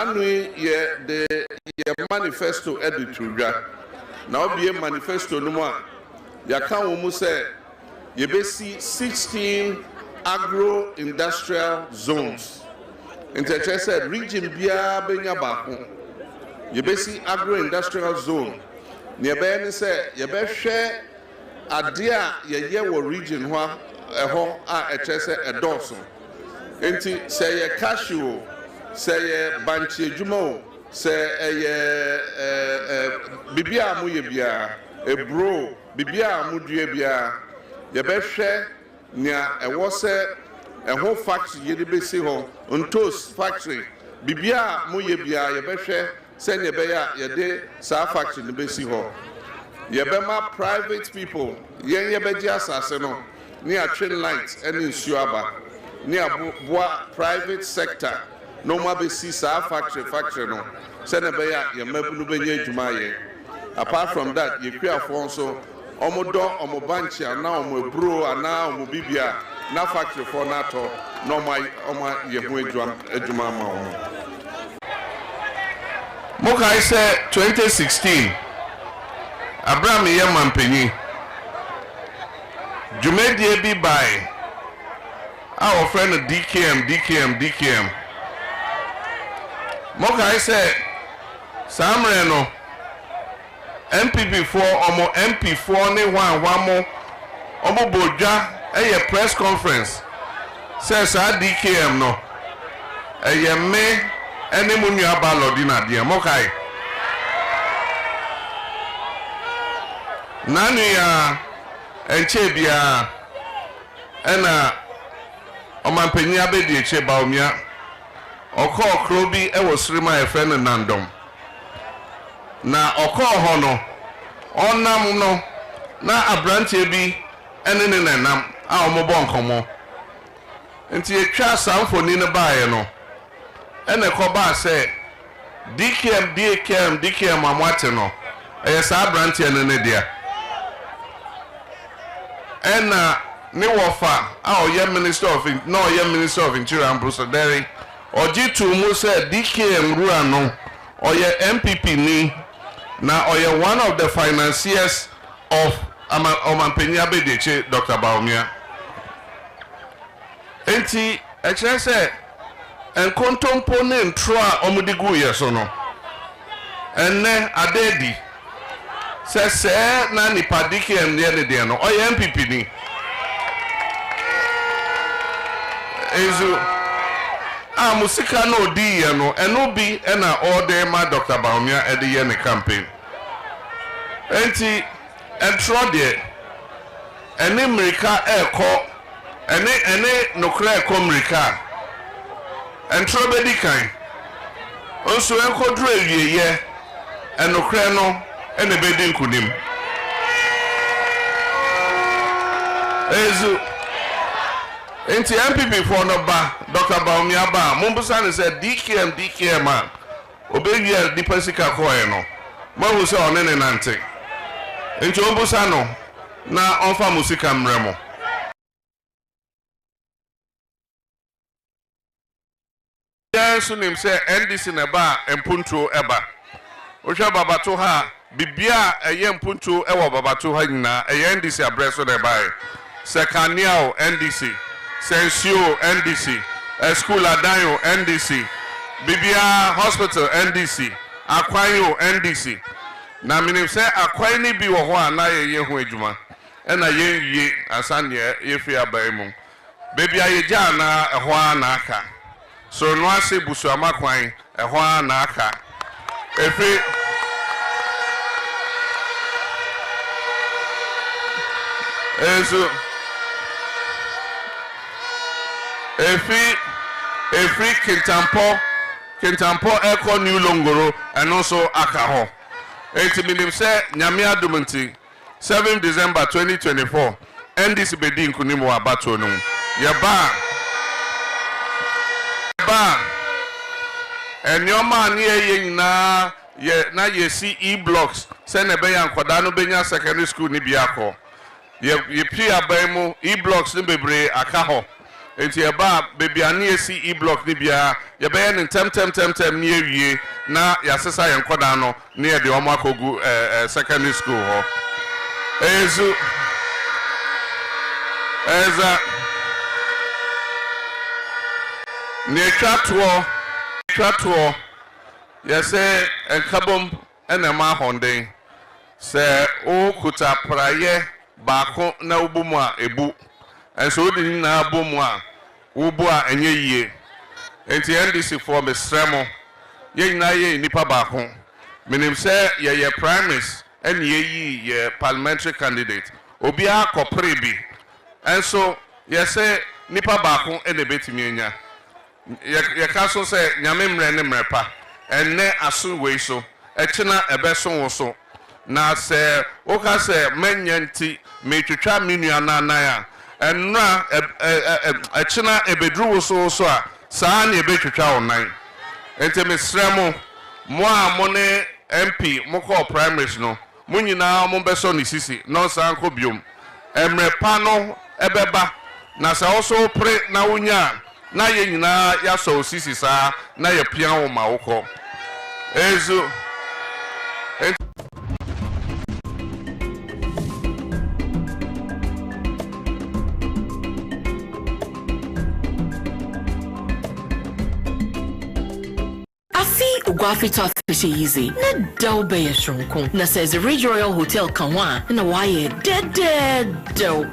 Nanu the manifesto editorial. Now be a manifesto no more. Yaka say you see 16 agro-industrial zones. In the said region Bia Benya Baku. You see agro-industrial zone. Near say you share a dear ye region where a home a chese a dorsum. Enti say a cashew, say a banchi jumo, say a bibia muyebia, a bro, bibia mudriebia, ye be share near a wase a whole factory ye be see home, untos factory, bibia muyebia, ye be share, send ye beya ye de sa factory the be see home. Ye be ma private people, ye be just aseno, near train lights and in Suaba. Near bois private sector, no more be see factory no. Send a bear, your mebu benye jumaye. Apart from that, you create also omodo omobanchi and now mo bro and now mo bibia na factory for nato no my oma yehu ejuma ma. Moka I say 2016. Abraham Yeman Penny. Jumedi bi by our friend DKM. Moka I said, Samreno MPP4 or MP4 ne one more Omo Boja a press conference says our DKM no a me any munya balodina dear Mokai Nania and Chebia and Omampenya bedi eche baumia oko okrobi e wo srima e fe nandom na oko hono onam no na abranche bi ene ne nanam a omobo nkomo nti etwa samfoni ne baaye no ene ko ba se DKM amwate no e sa abranche ene ne dia ena ni wofa Minister of Minister of Interior and Procedure ojitu mu say DKM rua no oye MPP ni na oye one of the financiers of Omampenya Bedeche Dr. Baumia enti ekire say enkontompo ne ntro a omudigu yeso no enne adedi se na nipa DKM ne de no oye MPP ni Ezu musika no di ye no eno bi na order ma Dr. Baumia e de ye ne campaign enti entro de ene America eko ene nokra eko America entro be di kan onso enko dru awieye enokra no ene be di nkunim Ezu Enti MPP for no ba Dr. Baumia ba mumbusa ne say DKM a obewie di pasika koe no ma hu se onene nante enti ombusa no na onfa musika mremo Yesu nim say NDC ne ba empuntuo eba ohwa babato ha bibia eye mpuntuo ewo babato ha nyina eye NDC abreso ne ba Sekaniao NDC Sensio NDC, School Adayo NDC, Bibia Hospital NDC, Akwayo NDC. Na minim say Akwai bi wo ho ana ye hu adwuma. E na ye asan ye fi abaimu. Bibia ye ja na ho ana aka. So no ase busu amakwan e ho ana aka. Efi Ezo Efi Kintampo Eko New Longoro and also Akaho. 80 million say Nyamia Dumunti 7 December 2024 NDC Bedin Kunimu Abatonu. Yaba and your man ye na ye see E-blocks send a bayan Kodano Benya Secondary School Nibiako. Ye Pia Bemo E-blocks Nibebre Akaho. enti eba baby ani esi e block ni bia ye be ye tem ni awie na ya sesa ye nkoda no na ye de omo akogu secondary school ho ezu eza ni twatwo ye say enkabom enema honden se o kuta praye baako na ubumu a ebu enso odi na abomu a ubu a enye yie enti NDC for mesremo ye nyina ye nipa baako menim se ye primaries ene ye parliamentary candidate obi a kopre bi enso ye se nipa baako ene betimi enya ye ka so se nyame mre ne mrepa enne aso wei so echina ebeso wo so na se o ka se menyanti metwetwa menua na nan a enra echina ebedru wo so a saa na ebetwetwa onan ente mesremo mo a mo ne MP mo call primaries no mo nyina mo beso ni sisi no san ko biom emrepa no ebeba na sa also pre na wonya na ye nyina ya so sisi saa na ye pia wo ma wokọ ezu Guafi to fish easy. Na dow be a shronkon. Na says the Ridge Royal Hotel Kanwa. Na why dead.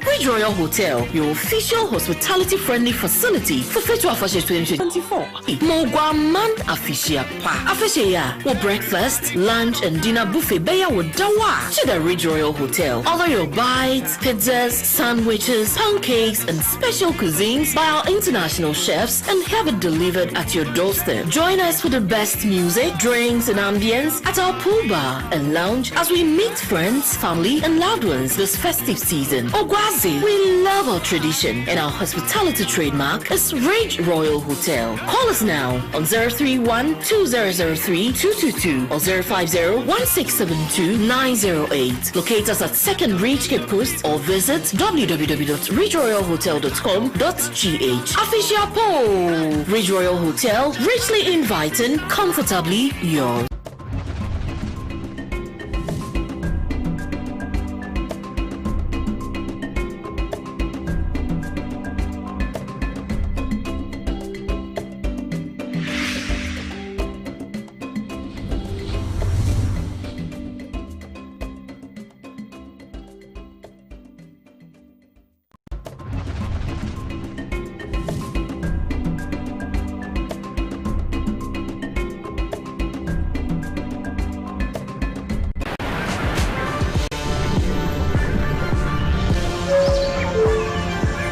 Ridge Royal Hotel, your official hospitality friendly facility for Fetwa Fashion 2024. Mogwa man afishia pa. Afishia for breakfast, lunch, and dinner buffet beya with dawa. To the Ridge Royal Hotel. Order your bites, pizzas, sandwiches, pancakes, and special cuisines by our international chefs and have it delivered at your doorstep. Join us for the best music, drinks, and ambience at our pool bar and lounge as we meet friends, family, and loved ones this festive season. Ogwazi, we love our tradition and our hospitality trademark is Ridge Royal Hotel. Call us now on 031-2003-222 or 050-1672-908. Locate us at 2nd Ridge Cape Coast or visit www.ridgeroyalhotel.com.gh. Official poll. Ridge Royal Hotel, richly inviting, comfortably yours.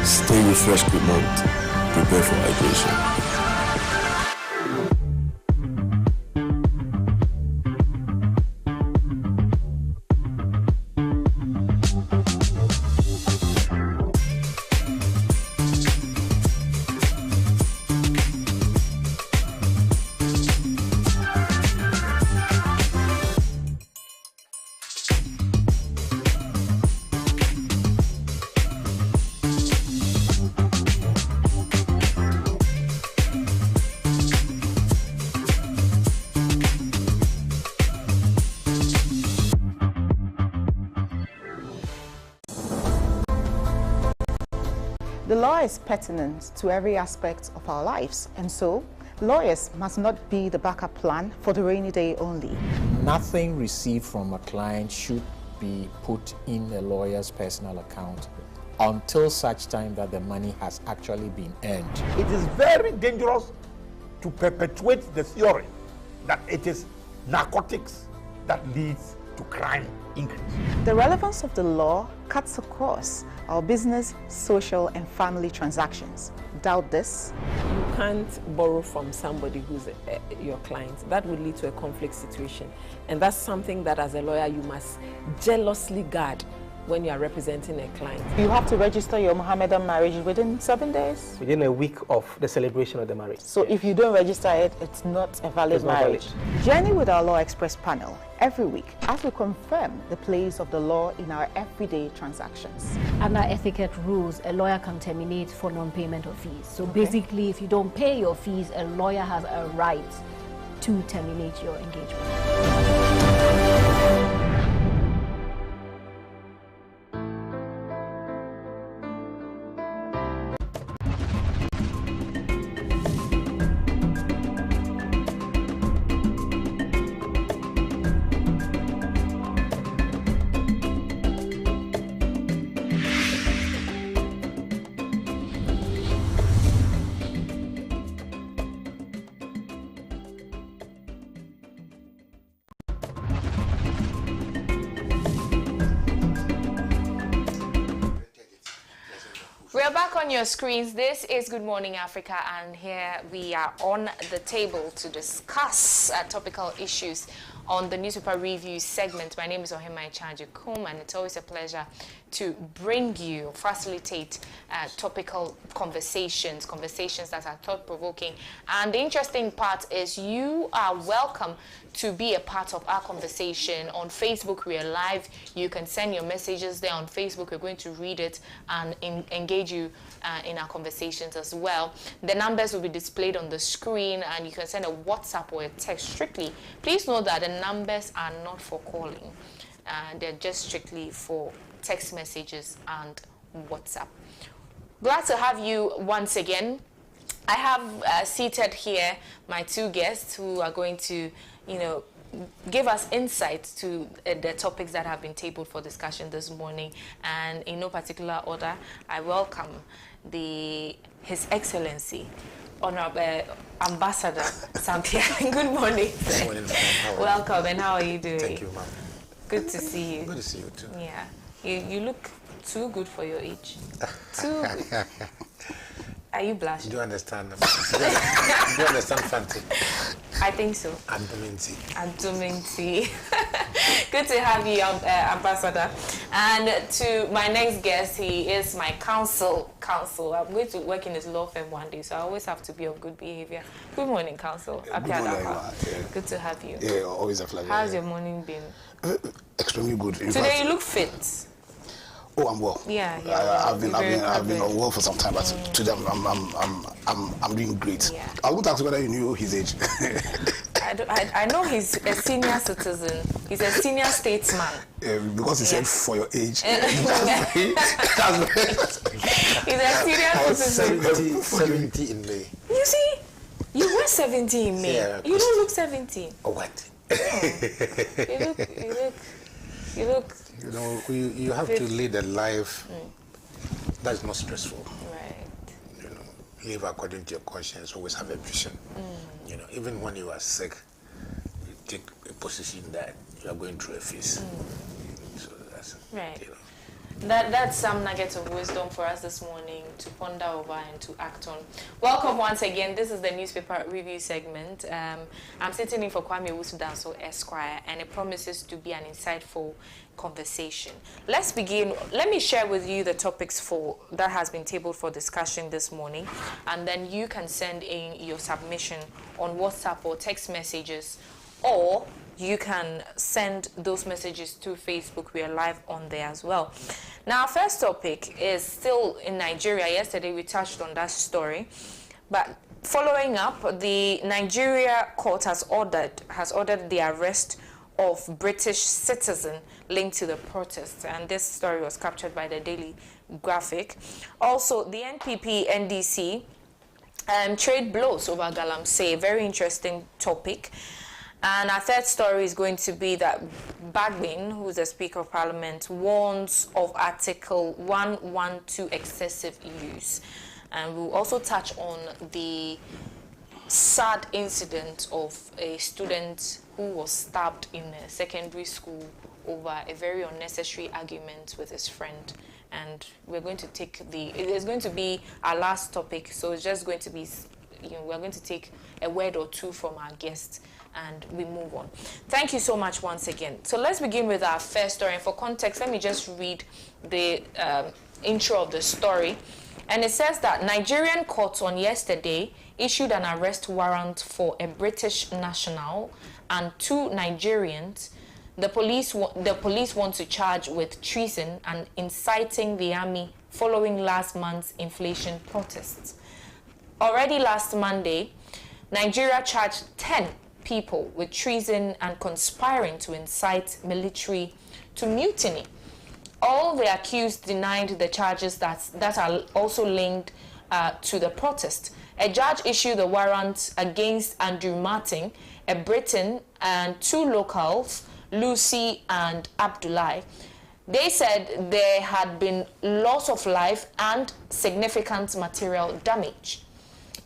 Stay with fresh equipment. Prepare for hydration. The law is pertinent to every aspect of our lives, and so lawyers must not be the backup plan for the rainy day only. Nothing received from a client should be put in a lawyer's personal account until such time that the money has actually been earned. It is very dangerous to perpetuate the theory that it is narcotics that leads to crime increase. The relevance of the law cuts across our business, social, and family transactions. Doubt this? You can't borrow from somebody who's your client. That would lead to a conflict situation. And that's something that as a lawyer you must jealously guard when you are representing a client. You have to register your Mohammedan marriage within 7 days? Within a week of the celebration of the marriage. So if you don't register it, it's not a valid marriage. Journey with our Law Express panel every week as we confirm the place of the law in our everyday transactions. Under etiquette rules, a lawyer can terminate for non-payment of fees. So basically, if you don't pay your fees, a lawyer has a right to terminate your engagement. We're back on your screens. This is Good Morning Africa, and here we are on the table to discuss topical issues on the newspaper review segment. My name is OHEMAA AGYEKUM, and it's always a pleasure to bring you, facilitate topical conversations that are thought-provoking. And the interesting part is you are welcome to be a part of our conversation. On Facebook, we are live. You can send your messages there on Facebook. We're going to read it and engage you in our conversations as well. The numbers will be displayed on the screen, and you can send a WhatsApp or a text strictly. Please know that the numbers are not for calling. They're just strictly for text messages and WhatsApp. Glad to have you once again. I have seated here my two guests who are going to, give us insights to the topics that have been tabled for discussion this morning. And in no particular order, I welcome His Excellency, Honorable Ambassador Sampia. Good morning. Good morning, ma'am. Welcome, and how are you doing? Thank you, ma'am. Good to see you. Good to see you too. Yeah. You look too good for your age. Too good. Are you blushing? Do you understand? Do you understand Fanti? I think so. Andominti. Good to have you, Ambassador. And to my next guest, he is my counsel. I'm going to work in his law firm one day, so I always have to be of good behavior. Good morning, counsel. Good morning. Good to have you. Yeah, always a pleasure. How's your morning been? Extremely good. Today you look fit. Oh, I'm well. Yeah. I've been well for some time, but today I'm doing great. Yeah. I want to ask whether you knew his age. I know he's a senior citizen. He's a senior statesman. Because he said for your age. He's a senior citizen. 70 in May. You see, you were 70 in May. Yeah, you don't look 17. Oh, what? You look. You have to lead a life that is not stressful. Right. Live according to your conscience. Always have a vision. Even when you are sick, you take a position that you are going through a phase. So that's right. That's some nuggets of wisdom for us this morning to ponder over and to act on. Welcome once again. This is the newspaper review segment. I'm sitting in for Kwame Wusudanso Esquire, and it promises to be an insightful conversation. Let's begin. Let me share with you the topics that has been tabled for discussion this morning, and then you can send in your submission on WhatsApp or text messages, or you can send those messages to Facebook. We are live on there as well. Now, our first topic is still in Nigeria. Yesterday, we touched on that story. But following up, the Nigeria court has ordered the arrest of British citizen linked to the protests. And this story was captured by the Daily Graphic. Also, the NPP, NDC, trade blows over Galamsey. Very interesting topic. And our third story is going to be that Bagbin, who is the Speaker of Parliament, warns of Article 112 excessive use. And we'll also touch on the sad incident of a student who was stabbed in a secondary school over a very unnecessary argument with his friend. And we're going to take it is going to be our last topic, so it's just going to be we're going to take a word or two from our guests and we move on. Thank you so much once again. So let's begin with our first story. And for context, let me just read the intro of the story. And it says that Nigerian courts on yesterday issued an arrest warrant for a British national and 2 Nigerians. The police want to charge with treason and inciting the army following last month's inflation protests. Already last Monday, Nigeria charged 10 people with treason and conspiring to incite military to mutiny. All the accused denied the charges that are also linked to the protest. A judge issued a warrant against Andrew Martin, a Briton, and 2 locals, Lucy and Abdullahi. They said there had been loss of life and significant material damage.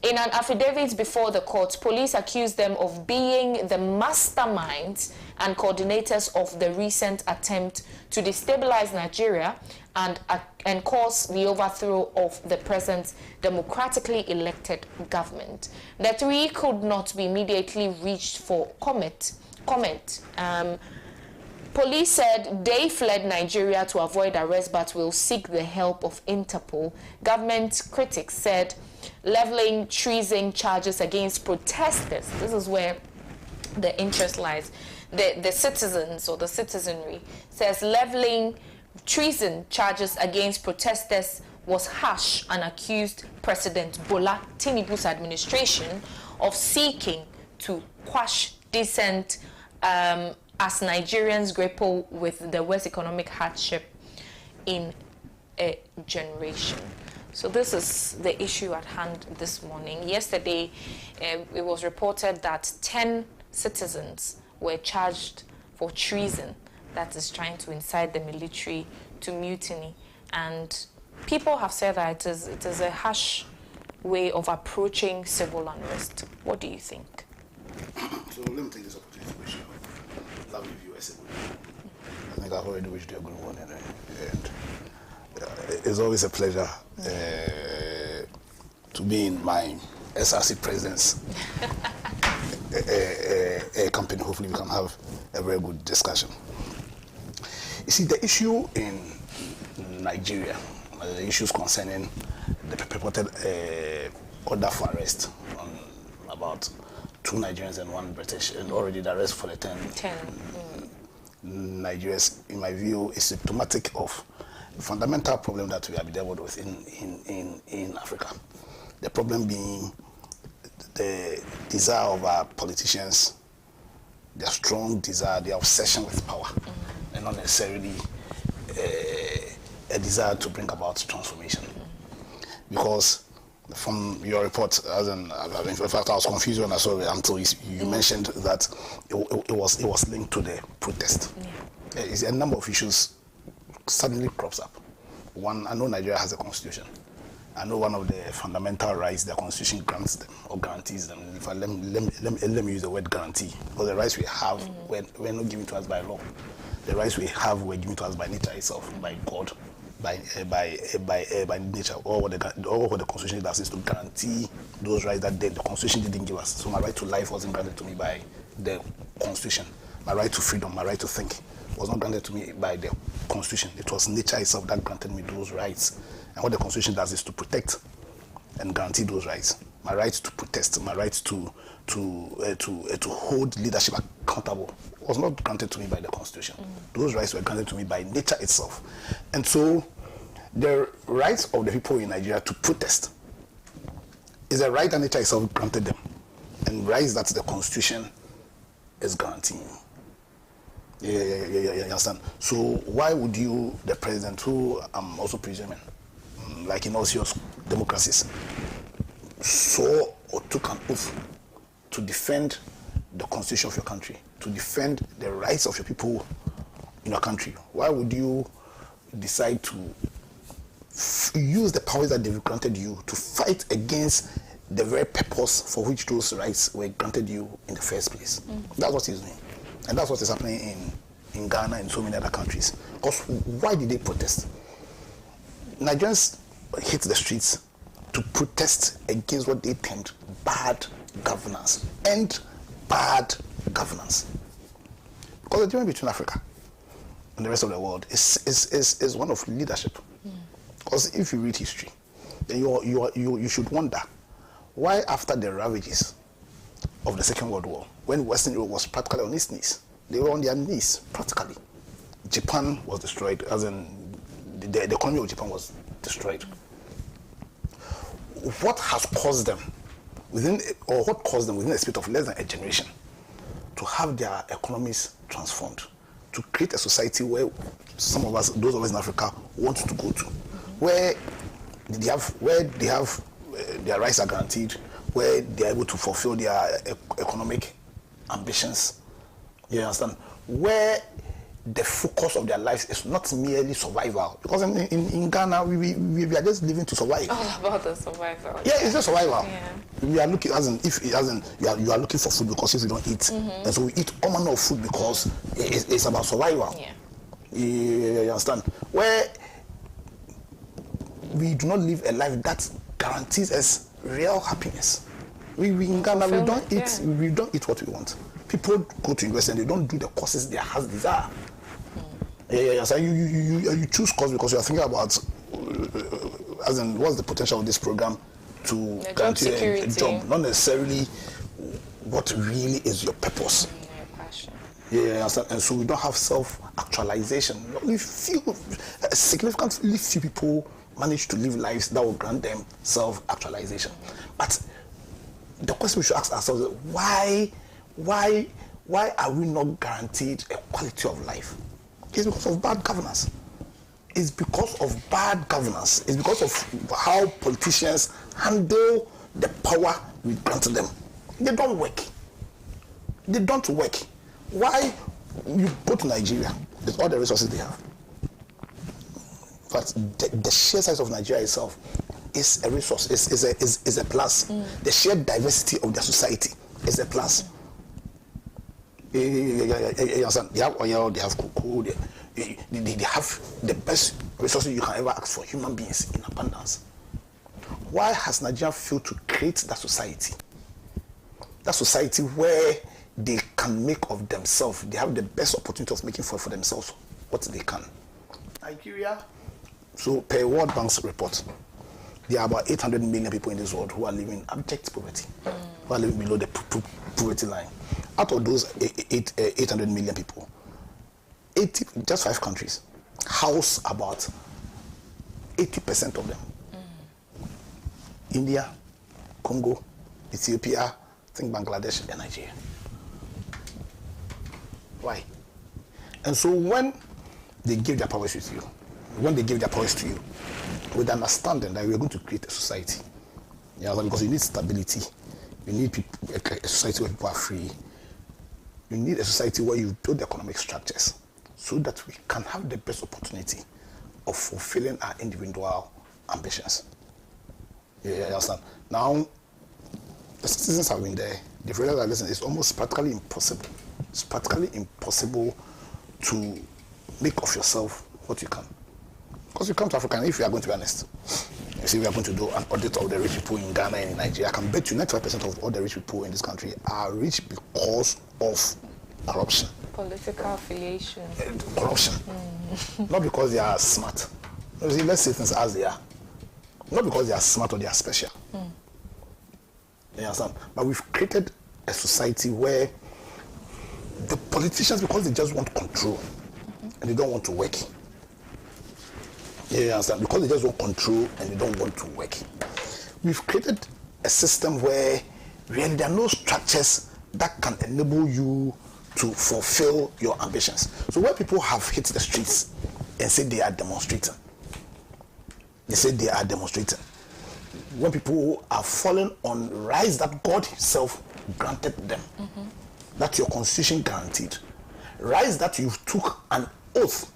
In an affidavit before the court, police accused them of being the masterminds and coordinators of the recent attempt to destabilize Nigeria and cause the overthrow of the present democratically elected government. The 3 could not be immediately reached for comment. Police said they fled Nigeria to avoid arrest but will seek the help of Interpol. Government critics said leveling treason charges against protesters. This is where the interest lies. The citizens or the citizenry says leveling treason charges against protesters was harsh and accused President Bola Tinubu's administration of seeking to quash dissent as Nigerians grapple with the worst economic hardship in a generation. So this is the issue at hand this morning. Yesterday, it was reported that 10 citizens were charged for treason, that is trying to incite the military to mutiny. And people have said that it is a harsh way of approaching civil unrest. What do you think? So let me take this opportunity to wish you lovely viewers. I think I've already wished you a good morning. And it's always a pleasure to be in my SRC presence. A company, hopefully we can have a very good discussion. You see, the issue in Nigeria, the issues concerning the purported order for arrest on about 2 Nigerians and 1 British, and already the arrest for the 10 Nigerians, in my view, is symptomatic of the fundamental problem that we have dealt with in Africa. The problem being the desire of our politicians, their strong desire, their obsession with power, and not necessarily a desire to bring about transformation. Because from your report, in fact, I was confused when I saw it until you mentioned that it was linked to the protest. A number of issues suddenly crops up. One, I know Nigeria has a constitution. I know one of the fundamental rights the constitution grants them or guarantees them. In fact, let me use the word guarantee, because the rights we have were not given to us by law. The rights we have were given to us by nature itself, by God, by nature. All what the constitution does is to guarantee those rights that the constitution didn't give us. So my right to life wasn't granted to me by the constitution. My right to freedom, my right to think, was not granted to me by the constitution. It was nature itself that granted me those rights. And what the constitution does is to protect and guarantee those rights. My right to protest, my right to hold leadership accountable was not granted to me by the constitution. Those rights were granted to me by nature itself. And so the rights of the people in Nigeria to protest is a right that nature itself granted them, and rights that the constitution is guaranteeing. You understand? So why would you, the president, who I'm also presuming, like in all serious democracies, swore or took an oath to defend the constitution of your country, to defend the rights of your people in your country, why would you decide to use the powers that they've granted you to fight against the very purpose for which those rights were granted you in the first place? That's what he's doing. And that's what is happening in Ghana and so many other countries. Because why did they protest? Nigerians hit the streets to to protest against what they termed bad governance. End bad governance. Because the difference between Africa and the rest of the world is one of leadership. Because if you read history, then you should wonder why after the ravages of the Second World War, when Western Europe was practically on its knees, they were on their knees practically. Japan was destroyed, as in the economy of Japan was destroyed. What has caused them within a space of less than a generation to have their economies transformed, to create a society where some of us, those of us in Africa, want to go to, where they have their rights are guaranteed, where they are able to fulfill their economic ambitions. You understand? Where the focus of their lives is not merely survival. Because in Ghana, we are just living to survive. All about the survival. Yeah, it's just survival. Yeah. We are looking, you are looking for food because if you don't eat, and so we eat all manner of food because it's about survival. Yeah. You understand? Where we do not live a life that guarantees us real happiness. We in Ghana, we don't eat what we want. People go to university and they don't do the courses their hearts desire. So you choose course because you are thinking about, as in, what's the potential of this program to guarantee a job, not necessarily what really is your purpose. And so we don't have self-actualization. Only significantly few people manage to live lives that will grant them self-actualization. But the question we should ask ourselves is why are we not guaranteed a quality of life? It's because of bad governance. It's because of bad governance. It's because of how politicians handle the power we granted them. They don't work. They don't work. Why? You go to Nigeria, with all the resources they have. But the sheer size of Nigeria itself is a resource, is a plus. The sheer diversity of their society is a plus. They have oil, they have cocoa, they have the best resources you can ever ask for, human beings in abundance. Why has Nigeria failed to create that society? That society where they can make of themselves, they have the best opportunity of making for themselves what they can. Nigeria, so per World Bank's report, there are about 800 million people in this world who are living in abject poverty, who are living below the poverty line. Out of those 800 million people, just 5 countries house about 80% of them. India, Congo, Ethiopia, I think Bangladesh and Nigeria. Why? And so when they give their powers to you, with the understanding that we are going to create a society, because you need stability, you need a society where people are free, you need a society where you build economic structures so that we can have the best opportunity of fulfilling our individual ambitions. You understand? Now, the citizens have been there. They've realized that, listen, it's almost practically impossible. It's practically impossible to make of yourself what you can. Because you come to Africa, and if you are going to be honest, you see, we are going to do an audit of the rich people in Ghana and in Nigeria. I can bet you 95% of all the rich people in this country are rich because of corruption. Political affiliation. Corruption. Not because they are smart. You see, let's say things as they are. Not because they are smart or they are special. You understand? But we've created a society where the politicians, because they just want control and they don't want to work. You understand? Because they just want control and they don't want to work. We've created a system where really there are no structures that can enable you to fulfill your ambitions. So when people have hit the streets and say they are demonstrating, when people are falling on rights that God himself granted them, that your constitution guaranteed, rights that you took an oath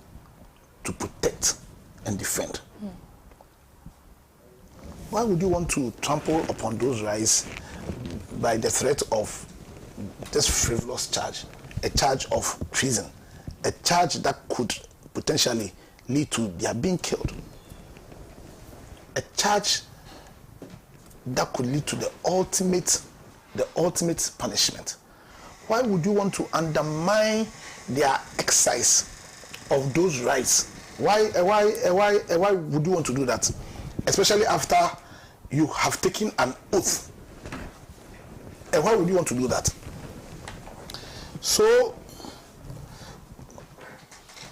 to protect and defend. Why would you want to trample upon those rights by the threat of this frivolous charge, a charge of treason, a charge that could potentially lead to their being killed, a charge that could lead to the ultimate punishment? Why would you want to undermine their exercise of those rights? Why would you want to do that? Especially after you have taken an oath. And why would you want to do that? So,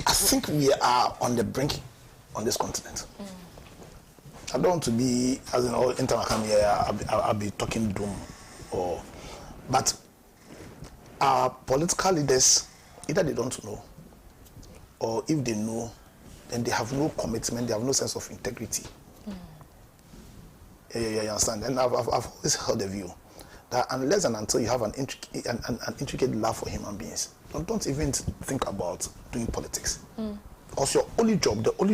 I think we are on the brink on this continent. I don't want to be, as in all time I come here, I'll be talking doom. But our political leaders, either they don't know, or if they know, then they have no commitment, they have no sense of integrity. You understand? And I've always held the view that unless and until you have an intricate love for human beings, don't even think about doing politics. Because the only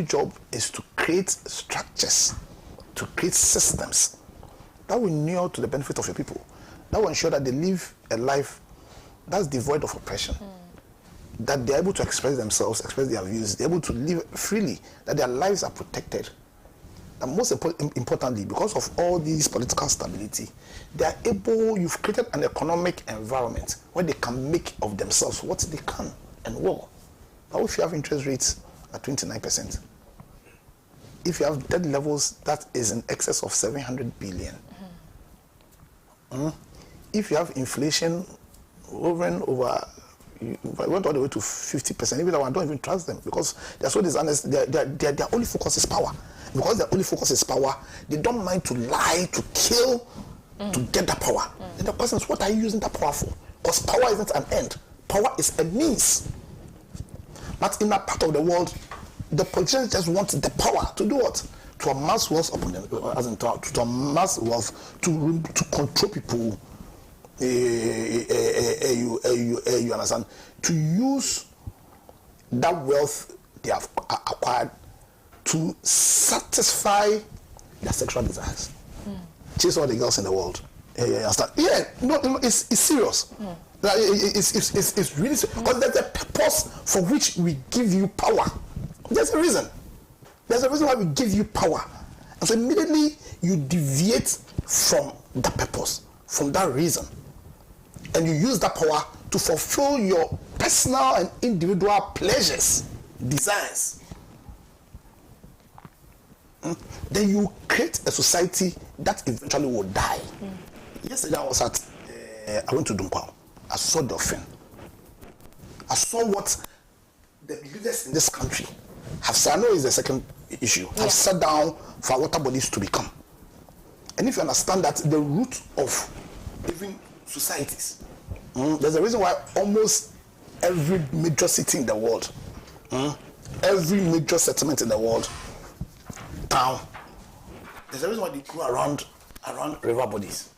job is to create structures, to create systems that will inure to the benefit of your people, that will ensure that they live a life that's devoid of oppression, that they're able to express themselves, express their views, they're able to live freely, that their lives are protected. And most importantly, because of all these political stability, you've created an economic environment where they can make of themselves what they can and will. But if you have interest rates at 29%, if you have debt levels that is in excess of 700 billion, if you have inflation over, if I went all the way to 50%, even though I don't even trust them because they're so dishonest, their only focus is power. Because their only focus is power, they don't mind to lie, to kill, to get that power. And the question is, what are you using that power for? Because power isn't an end. Power is a means. But in that part of the world, the politicians just want the power to do what? To amass wealth upon them, as in to amass wealth, to control people. You understand? To use that wealth they have acquired to satisfy their sexual desires. Chase all the girls in the world. You understand? Yeah, no, it's serious. It's really serious. Because there's a purpose for which we give you power. There's a reason. There's a reason why we give you power. And so immediately you deviate from that purpose, from that reason. And you use that power to fulfill your personal and individual pleasures, desires. Then you create a society that eventually will die. Yesterday I was at, I went to Dumpao. I saw the offense. I saw what the leaders in this country have said. I know it's the second issue. Have sat down for water bodies to become. And if you understand that the root of living societies, there's a reason why almost every major city in the world, every major settlement in the world, town, there's a reason why they go around river bodies.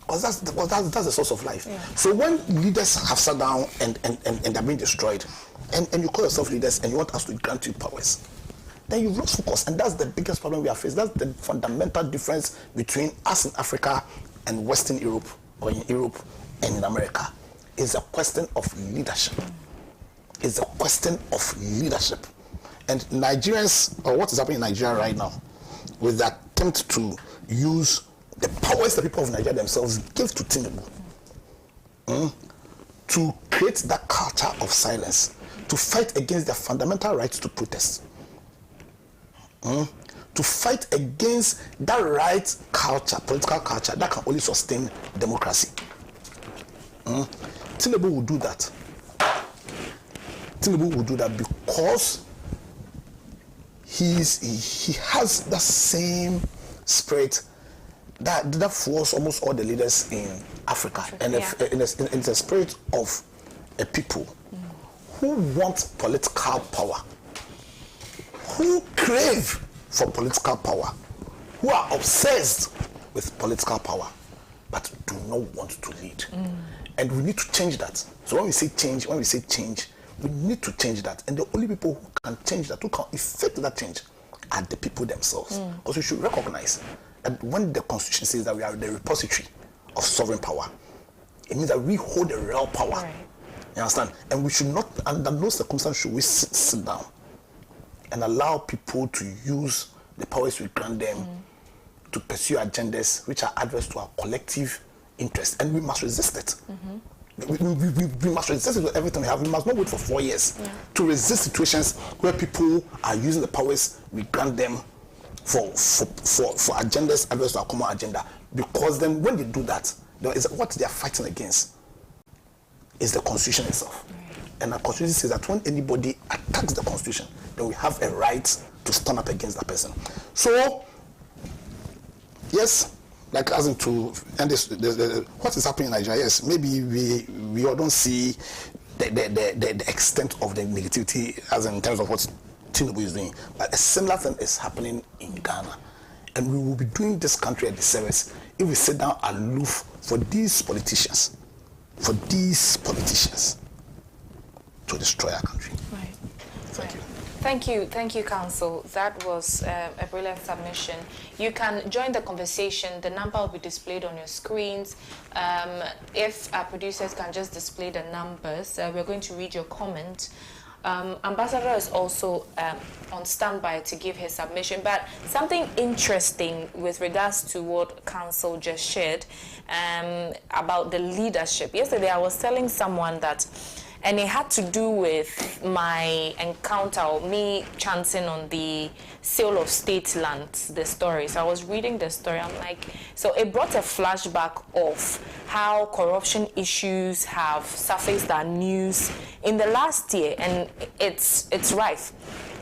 Because that's the source of life. So when leaders have sat down and they're being destroyed, and you call yourself leaders and you want us to grant you powers, then you've lost focus. And that's the biggest problem we have faced. That's the fundamental difference between us in Africa and Western Europe, or in Europe and in America. It's a question of leadership. It's a question of leadership. And Nigerians, or what is happening in Nigeria right now, with the attempt to use the powers the people of Nigeria themselves give to Tinubu, to create that culture of silence, to fight against their fundamental rights to protest, to fight against that right culture, political culture, that can only sustain democracy. Tinubu will do that. Tinubu will do that because he has the same spirit that fuels almost all the leaders in Africa. And it's a spirit of a people who want political power, who crave for political power, who are obsessed with political power, but do not want to lead. And we need to change that. So when we say change, we need to change that. And the only people who can change that, who can effect that change, are the people themselves. Because we should recognize that when the Constitution says that we are the repository of sovereign power, it means that we hold the real power. Right. You understand? And we should not, under no circumstance should we sit down and allow people to use the powers we grant them to pursue agendas which are adverse to our collective interest, and we must resist it. We must resist it with everything we have. We must not wait for 4 years to resist situations where people are using the powers we grant them for agendas adverse to our common agenda. Because then when they do that, what they are fighting against is the Constitution itself. And our Constitution says that when anybody attacks the Constitution, then we have a right to stand up against that person. So, yes, like as into and what is happening in Nigeria, yes, maybe we all don't see the extent of the negativity as in terms of what Tinubu is doing. But a similar thing is happening in Ghana. And we will be doing this country a disservice if we sit down aloof for these politicians to destroy our country. Right. Thank you. Thank you, Council. That was a brilliant submission. You can join the conversation. The number will be displayed on your screens. If our producers can just display the numbers, we're going to read your comment. Ambassador is also on standby to give his submission, but something interesting with regards to what Council just shared about the leadership. Yesterday I was telling someone that, and it had to do with my encounter, or me chancing on the sale of state land, the story. So I was reading the story, I'm like, so it brought a flashback of how corruption issues have surfaced our news in the last year, and it's rife.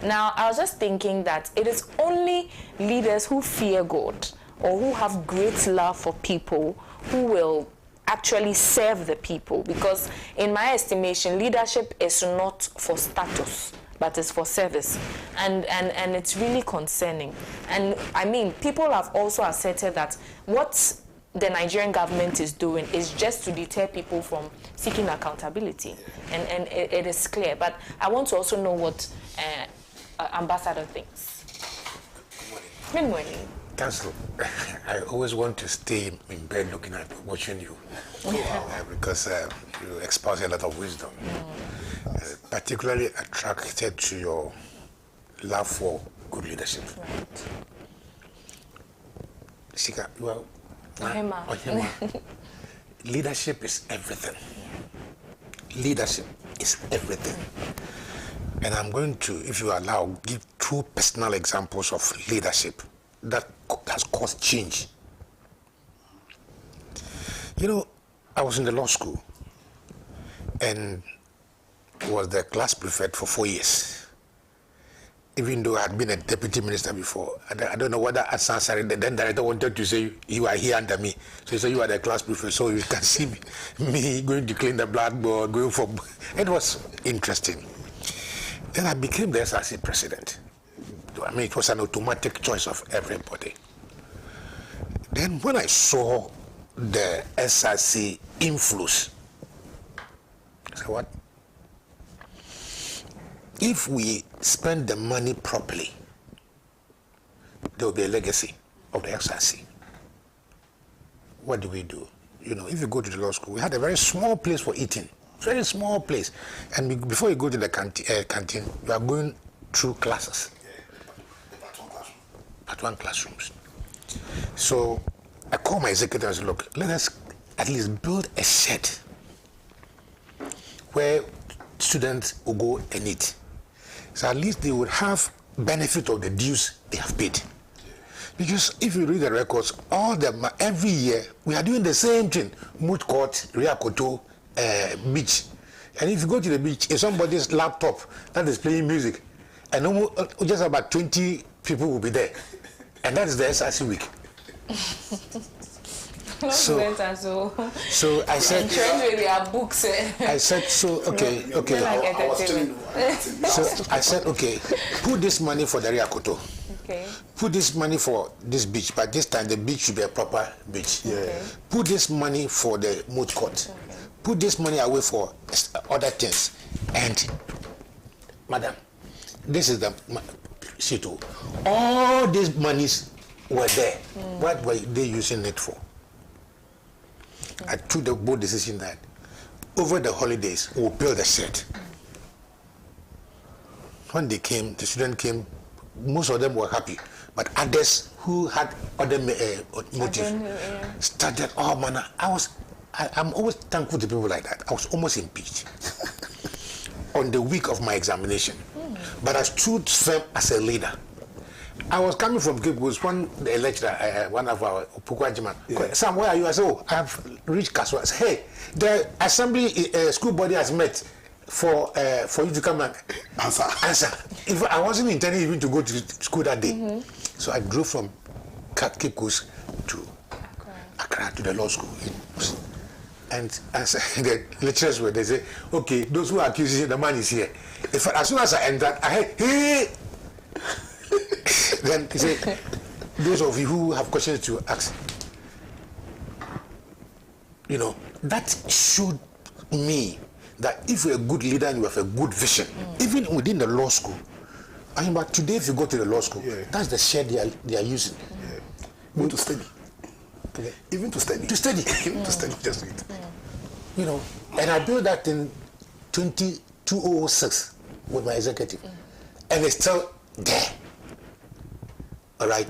Now, I was just thinking that it is only leaders who fear God or who have great love for people who will actually serve the people, because in my estimation, leadership is not for status, but it's for service, and it's really concerning. And I mean, people have also asserted that what the Nigerian government is doing is just to deter people from seeking accountability, and it is clear. But I want to also know what Ambassador thinks. Good morning. Council, I always want to stay in bed looking at watching you, because you espouse a lot of wisdom. Particularly attracted to your love for good leadership. Right. Sika, you are OHEMAA. Leadership is everything. Leadership is everything. And I'm going to, if you allow, give 2 personal examples of leadership that has caused change. You know, I was in the law school and was the class prefect for 4 years. Even though I had been a deputy minister before, I don't know whether at Sansari, the then director wanted to say, you are here under me. So he said, you are the class prefect, so you can see me going to clean the blackboard, going for... It was interesting. Then I became the SRC president. I mean, it was an automatic choice of everybody. Then when I saw the SRC influence, I said, what? If we spend the money properly, there will be a legacy of the SRC. What do we do? You know, if you go to the law school, we had a very small place for eating, very small place. And before you go to the canteen, you are going through classes. Part 1 classrooms. So I called my executive and said, look, let us at least build a shed where students will go and eat. So at least they would have benefit of the dues they have paid. Because if you read the records, every year we are doing the same thing. Moot court, Riakoto, beach. And if you go to the beach, if somebody's laptop that is playing music, and just about 20 people will be there. And that is the SRC week. So I said, books. I said, so okay. So I said, okay, put this money for the Riakoto. Okay. Put this money for this beach, but this time the beach should be a proper beach. Okay. Put this money for the moot court. Okay. Put this money away for other things. And, madam, this is the Sito. All these monies were there. What were they using it for? I took the bold decision that over the holidays we'll build a shed. When they came, the student came, most of them were happy. But others who had other motives started all manner. I'm always thankful to people like that. I was almost impeached on the week of my examination. But I stood firm as a leader. I was coming from Cape Coast, one lecturer, one of our Pukwajiman. Sam, where are you? I said, oh, I have reached Kaswa. I said, hey, the assembly school body has met for you to come and answer. If I wasn't intending even to go to school that day. So I drove from Cape Coast to Accra to the law school. And the lecturers they say, okay, those who are accusing the man is here. As soon as I entered, I heard, hey! Then he said, those of you who have questions to ask, that showed me that if you're a good leader and you have a good vision, even within the law school, but today if you go to the law school, that's the shed they are using. Even to study. Even to study. To study. Even to study, just it. And I built that in 2006 with my executive. And it's still there. All right.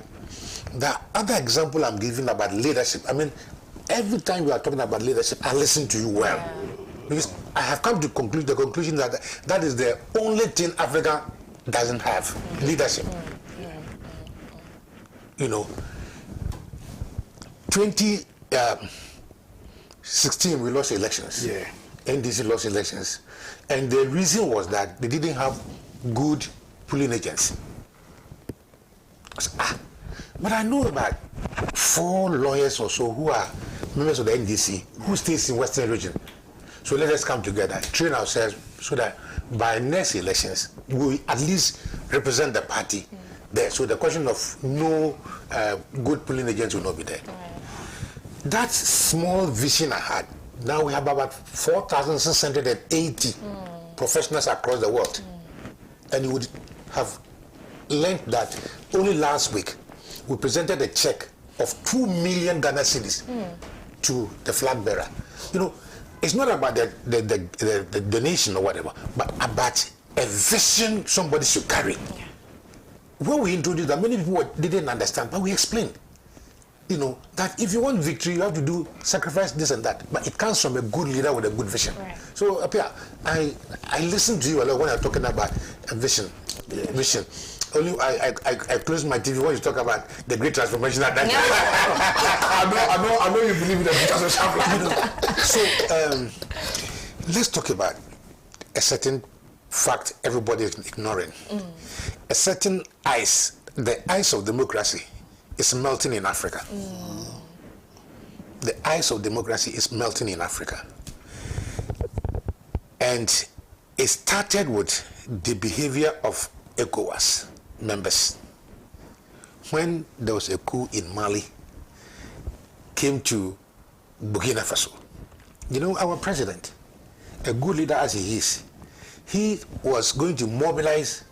The other example I'm giving about leadership, every time you are talking about leadership, I listen to you well. Because I have come to the conclusion that that is the only thing Africa doesn't have, leadership. 2016 we lost elections. NDC lost elections. And the reason was that they didn't have good polling agents. But I know about 4 lawyers or so who are members of the NDC who stays in Western region. So let us come together, train ourselves so that by next elections, we at least represent the party there. So the question of no good polling agents will not be there. That small vision I had, now we have about 4,680 professionals across the world. And you would have learned that only last week, we presented a check of 2 million Ghana cedis to the flag bearer. It's not about the donation or whatever, but about a vision somebody should carry. When we introduced that, many people didn't understand, but we explained. That if you want victory, you have to sacrifice this and that. But it comes from a good leader with a good vision. So, Apia, I listen to you a lot when you're talking about a vision. Vision. Only I close my TV when you talk about the great transformation at that time. I know you believe in the great transformation. So let's talk about a certain fact everybody is ignoring. A certain ice, the ice of democracy is melting in Africa. The ice of democracy is melting in Africa. And it started with the behavior of ECOWAS members. When there was a coup in Mali, came to Burkina Faso. Our president, a good leader as he is, he was going to mobilize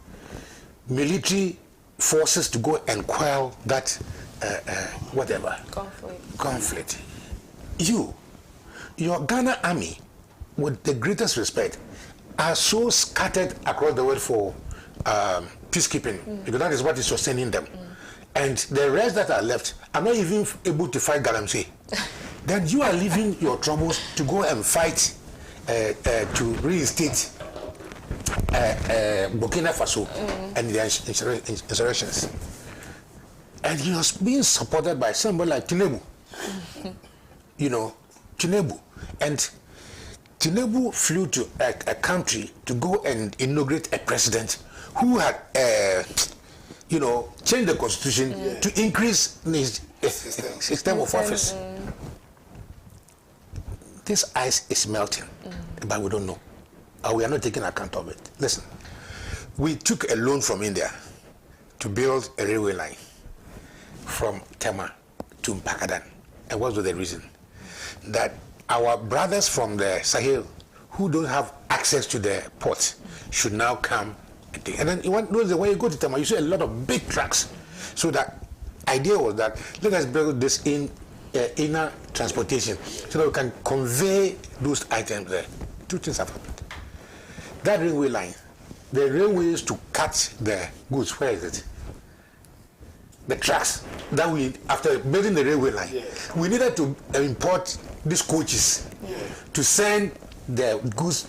military forces to go and quell that conflict. Your Ghana army, with the greatest respect, are so scattered across the world for peacekeeping, because that is what is sustaining them. And the rest that are left are not even able to fight Galamsey. Then you are leaving your troubles to go and fight to reinstate Burkina Faso and the insurrections. And he was being supported by somebody like Tinubu. Tinubu. And Tinubu flew to a country to go and inaugurate a president who had, changed the constitution to increase his system of office. This ice is melting, but we don't know. We are not taking account of it. Listen, we took a loan from India to build a railway line from Tema to Mpakadan. And what was the reason? That our brothers from the Sahel who don't have access to the ports should now come. And then when you go to Tema, you see a lot of big trucks. So that idea was that let us build this inner transportation so that we can convey those items there. 2 things have happened. That railway line, the railways to cut the goods, where is it? the tracks that we, after building the railway line, we needed to import these coaches to send the goods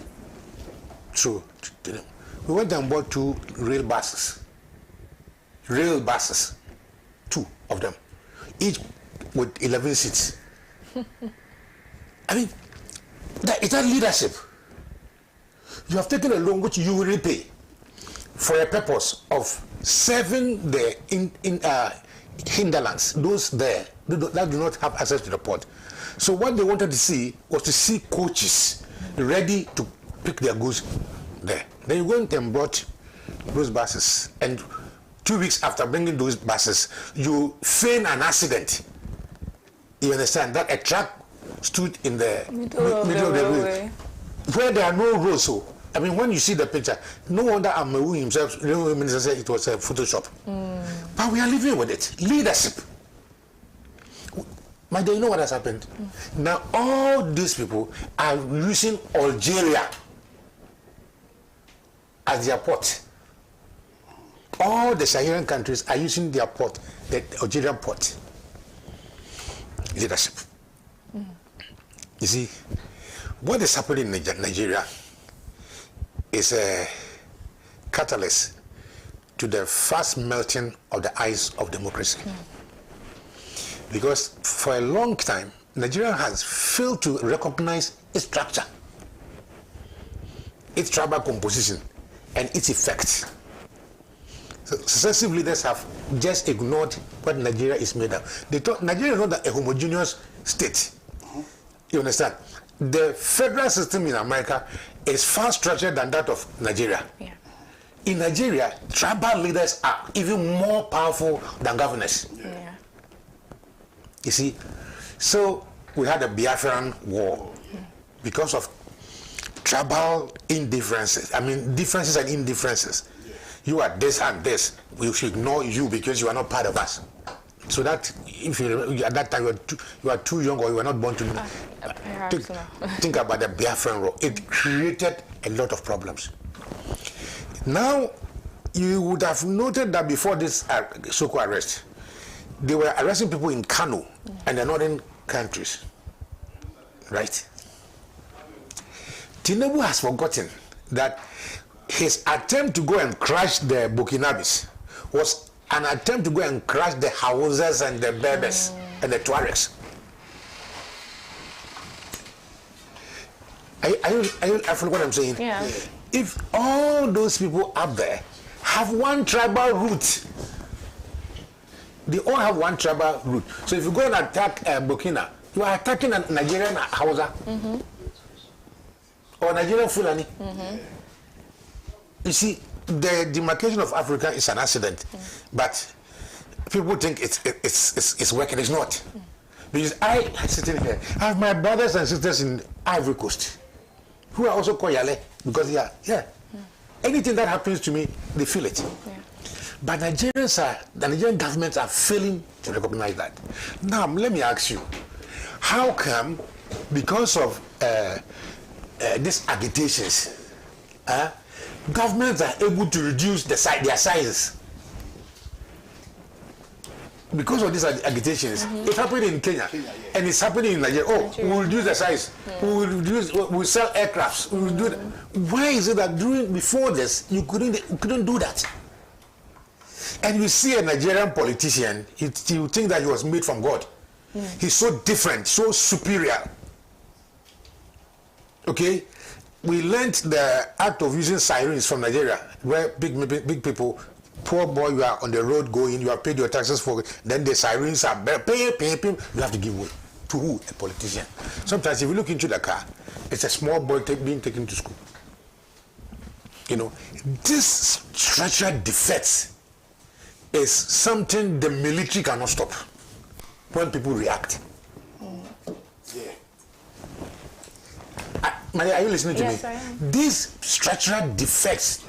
through to them. We went and bought 2 rail buses, 2 of them, each with 11 seats. I mean, is that leadership? You have taken a loan which you will repay for a purpose of serving the hinterlands, those there that do not have access to the port. So what they wanted to see was to see coaches ready to pick their goods there. They went and brought those buses, and 2 weeks after bringing those buses, you feign an accident. You understand that a truck stood in the middle of the railway where there are no roads. So I mean, when you see the picture, no wonder Amewu himself, the railway minister, said it was a Photoshop. But we are living with it. Leadership. My dear, you know what has happened? Now all these people are using Algeria as their port. All the Saharan countries are using their port, the Algerian port. Leadership. You see, what is happening in Nigeria is a catalyst to the fast melting of the ice of democracy. Because for a long time, Nigeria has failed to recognize its structure, its tribal composition, and its effects. So successive leaders have just ignored what Nigeria is made of. They thought Nigeria is not a homogeneous state. You understand? The federal system in America is far structured than that of Nigeria. In Nigeria, tribal leaders are even more powerful than governors. You see, so we had a Biafran war because of tribal indifferences. I mean, differences and indifferences. You are this and this. We should ignore you because you are not part of us. So that if you at that time you are too young or you were not born to know. Think about the Biafran war. It created a lot of problems. Now, you would have noted that before this so-called arrest, they were arresting people in Kano and the northern countries, right? Tinubu has forgotten that his attempt to go and crush the Burkinabes was an attempt to go and crush the Hausas and the Berbers and the Tuaregs. Are you following what I'm saying? Yeah. If all those people up there have one tribal root, they all have one tribal root. So if you go and attack Burkina, you are attacking a Nigerian Hausa or Nigerian Fulani. You see, the demarcation of Africa is an accident, but people think it's working. It's not. Because I sitting here, I have my brothers and sisters in Ivory Coast who are also Koyale because anything that happens to me, they feel it. But the Nigerian governments are failing to recognize that. Now, let me ask you, how come, because of these agitations, governments are able to reduce their sizes? Because of these agitations, it's happening in Kenya, and it's happening in Nigeria. Oh, we'll reduce the size. We'll sell aircrafts. We'll do that. Why is it that before this you couldn't do that? And you see a Nigerian politician, you think that he was made from God. He's so different, so superior. Okay, we learned the art of using sirens from Nigeria, where big people. Poor boy, you are on the road going, you have paid your taxes for it, then the sirens are pay, you have to give way. To who? A politician. Sometimes if you look into the car, it's a small boy being taken to school. You know, this structural defects is something the military cannot stop when people react. Maria, are you listening to me? Yes, I am. These structural defects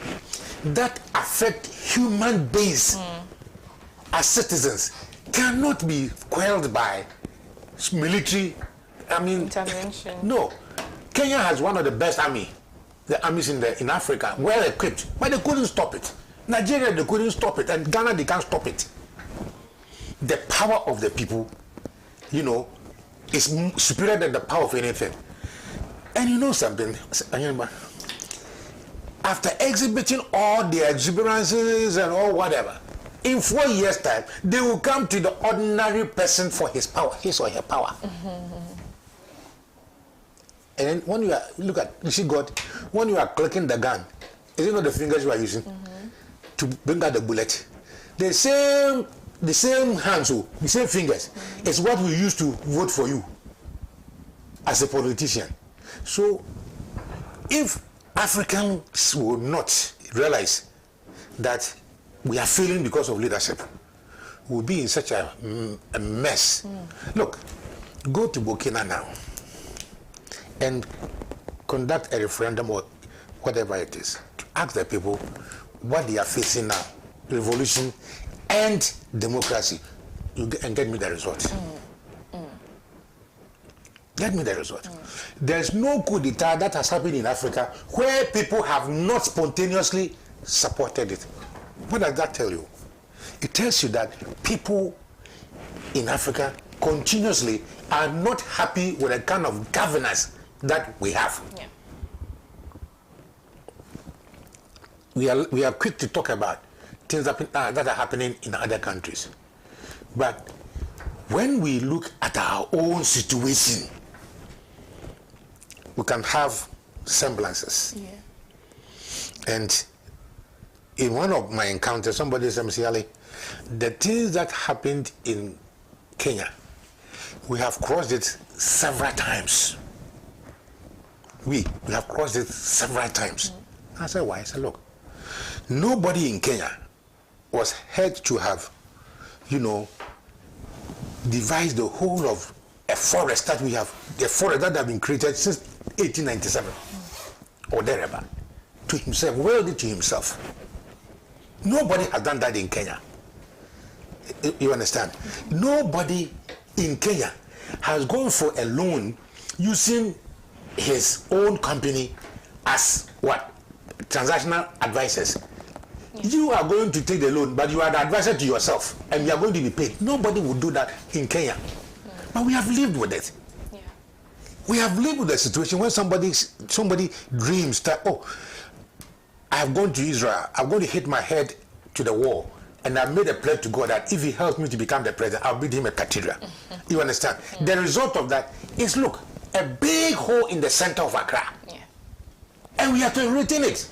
that affect human beings as citizens cannot be quelled by military, intervention. No. Kenya has one of the best armies in Africa, well equipped, but they couldn't stop it. Nigeria, they couldn't stop it, and Ghana, they can't stop it. the power of the people, you know, is superior than the power of anything. And you know something, after exhibiting all the exuberances and all whatever, in 4 years' time, they will come to the ordinary person for his power, his or her power. And then when you are, look at, you see God, when you are clicking the gun, is it not the fingers you are using to bring out the bullet? The same hands, the same fingers, is what we use to vote for you as a politician. So, if Africans will not realize that we are failing because of leadership, we'll be in such a mess. Look, go to Burkina now and conduct a referendum or whatever it is to ask the people what they are facing now, revolution and democracy, and get me the result. Get me the result. There's no coup d'etat that has happened in Africa where people have not spontaneously supported it. What does that tell you? It tells you that people in Africa continuously are not happy with the kind of governance that we have. We are quick to talk about things that are happening in other countries. But when we look at our own situation, we can have semblances. And in one of my encounters, somebody said, Mr. Ali, the things that happened in Kenya, we have crossed it several times. We have crossed it several times. I said, why? I said, look, nobody in Kenya was had to have, you know, devised the whole of a forest that we have, the forest that have been created since 1897 or thereabout, to himself, willed it to himself. Nobody has done that in Kenya. You understand? Nobody in Kenya has gone for a loan using his own company as what? Transactional advisors. You are going to take the loan, but you are the advisor to yourself, and you are going to be paid. Nobody would do that in Kenya. But we have lived with it. We have lived with the situation when somebody dreams that, oh, I have gone to Israel, I'm going to hit my head to the wall, and I've made a pledge to God that if he helps me to become the president, I'll build him a cathedral. You understand? The result of that is, look, a big hole in the center of Accra. And we have to retain it.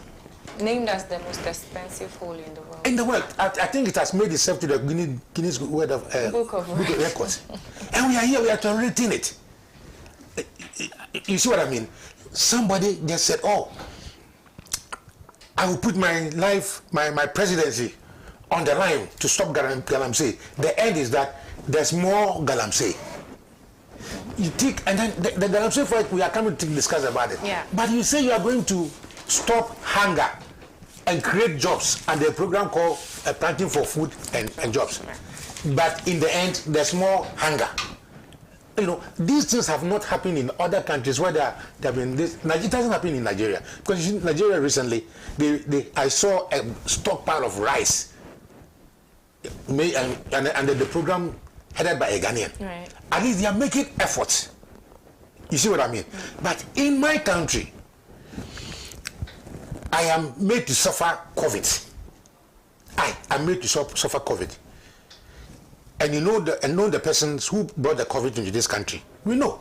Named as the most expensive hole in the world. In the world. I think it has made itself to the Guinness World of Book of Records. And we are here, we have to retain it. You see what I mean? Somebody just said, oh, I will put my life, my presidency on the line to stop Galamsey. The end is that there's more Galamsey. You think, and then the Galamsey fight, we are coming to discuss about it. But you say you are going to stop hunger and create jobs, and the program called Planting for Food and Jobs. But in the end, there's more hunger. You know, these things have not happened in other countries where there have been this. It hasn't happened in Nigeria. Because in Nigeria recently, I saw a stockpile of rice, and the program headed by a Ghanaian. Right. At least they are making efforts. You see what I mean? But in my country, I am made to suffer COVID. I am made to suffer COVID. And you know the persons who brought the COVID into this country. We know.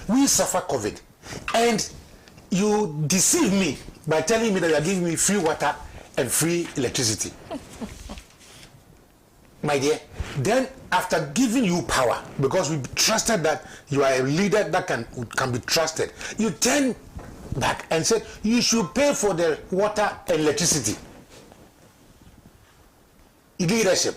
We suffer COVID. And you deceive me by telling me that you are giving me free water and free electricity. My dear, then after giving you power, because we trusted that you are a leader that can be trusted, you turn back and said you should pay for the water and electricity. Leadership.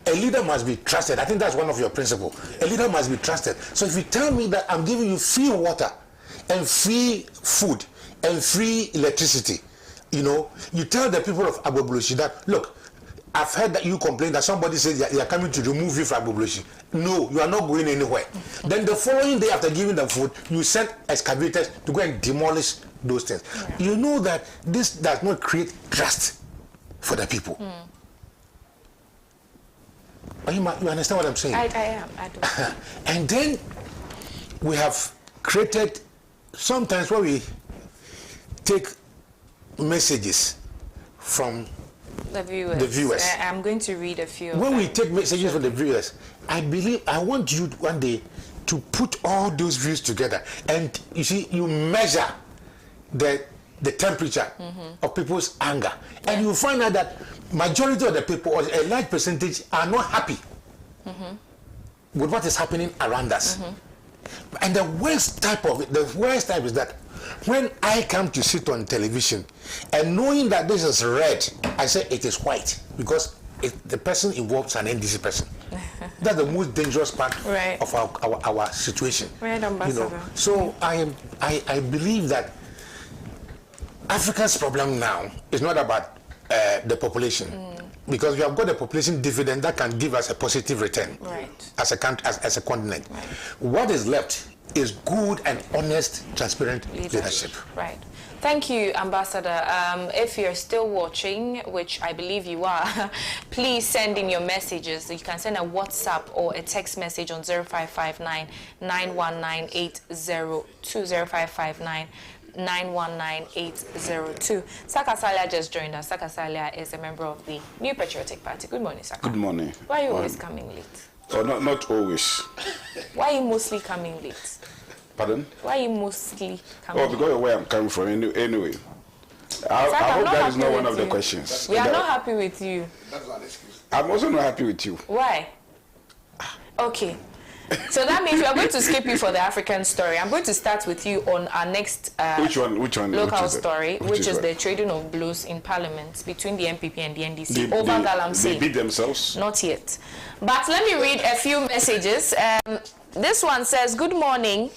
A leader must be trusted. I think that's one of your principles. A leader must be trusted. So if you tell me that I'm giving you free water and free food and free electricity, you know, you tell the people of Agbogbloshi that, look, I've heard that you complain that somebody says they are coming to remove you from Agbogbloshi. No, you are not going anywhere. Then the following day after giving them food, you send excavators to go and demolish those things. You know that this does not create trust for the people. OHEMAA, you understand what I'm saying? I am. I do. And then we have created, sometimes when we take messages from the viewers. I'm going to read a few. When we take messages from the viewers, I want you one day to put all those views together, and you see, you measure the temperature of people's anger, and you find out that majority of the people, or a large percentage, are not happy with what is happening around us. And the worst type is that when I come to sit on television and knowing that this is red, I say it is white, because the person involved is an NDC person. That's the most dangerous part of our situation. Right, Ambassador. So I believe that Africa's problem now is not about the population, because we have got a population dividend that can give us a positive return as a country, as a continent. What is left is good and honest, transparent leadership. Right. Thank you, Ambassador. If you're still watching, which I believe you are, please send in your messages. You can send a WhatsApp or a text message on 0559 919 802 0559 919-802. Saka Salia just joined us. Saka Salia is a member of the New Patriotic Party. Good morning, Saka. Good morning. Why are you always coming late? Oh, not always. Why are you mostly coming late? Pardon? Why are you mostly coming late? Because of where I'm coming from anyway. I hope that is not one of the questions. We are not happy with you. That's not an excuse. I'm also not happy with you. Why? Okay. So that means we are going to skip you for the African story. I'm going to start with you on our next which one? Local story, which is the trading of blows in Parliament between the MPP and the NDC over Galamsey. They beat themselves? Not yet. But let me read a few messages. This one says, good morning,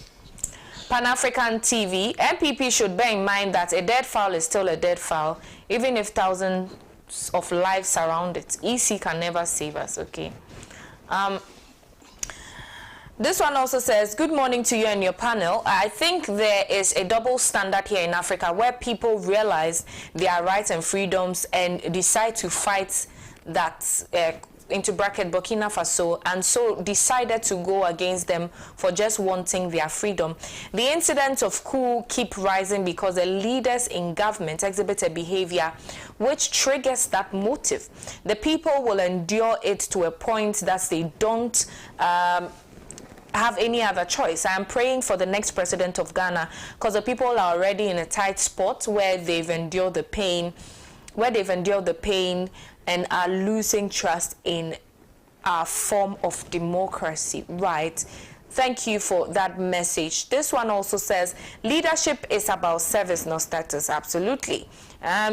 Pan-African TV. MPP should bear in mind that a dead fowl is still a dead fowl, even if thousands of lives surround it. EC can never save us, okay? This one also says, good morning to you and your panel. I think there is a double standard here in Africa where people realize their rights and freedoms and decide to fight that, into bracket, Burkina Faso, and so decided to go against them for just wanting their freedom. The incidents of coup keep rising because the leaders in government exhibit a behavior which triggers that motive. The people will endure it to a point that they don't have any other choice. I am praying for the next president of Ghana, because the people are already in a tight spot where they've endured the pain, and are losing trust in our form of democracy. Right. Thank you for that message. This one also says, leadership is about service, not status. Absolutely.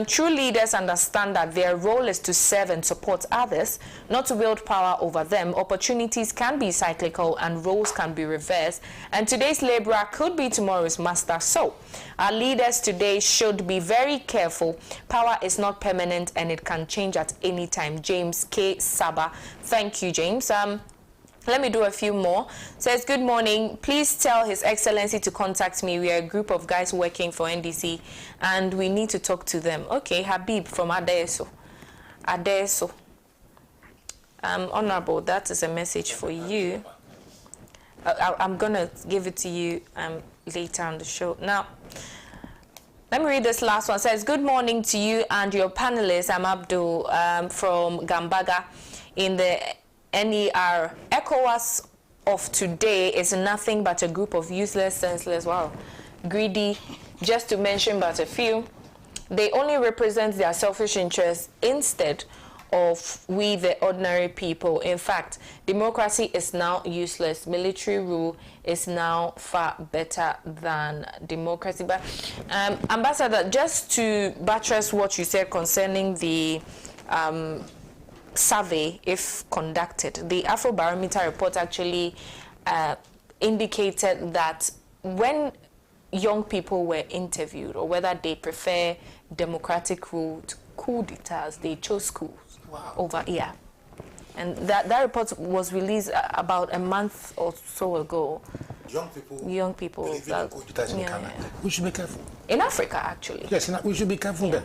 True leaders understand that their role is to serve and support others, not to wield power over them. Opportunities can be cyclical and roles can be reversed, and today's laborer could be tomorrow's master. So our leaders today should be very careful. Power is not permanent and it can change at any time. James K. Saba. Thank you, James. Let me do a few more. Says, good morning. Please tell His Excellency to contact me. We are a group of guys working for NDC and we need to talk to them. Okay, Habib from Adeso. Honorable, that is a message for you. I'm going to give it to you later on the show. Now, let me read this last one. It says, good morning to you and your panelists. I'm Abdul from Gambaga in the NER. ECOWAS of today is nothing but a group of useless, senseless, greedy, just to mention but a few. They only represent their selfish interests instead of we, the ordinary people. In fact, democracy is now useless. Military rule is now far better than democracy. But, Ambassador, just to buttress what you said concerning the survey, if conducted, the Afrobarometer report actually indicated that when young people were interviewed, or whether they prefer democratic rule to coup d'etats, they chose schools over here. And that report was released about a month or so ago. Young people. We should be careful. In Africa, actually. Yes, we should be careful then.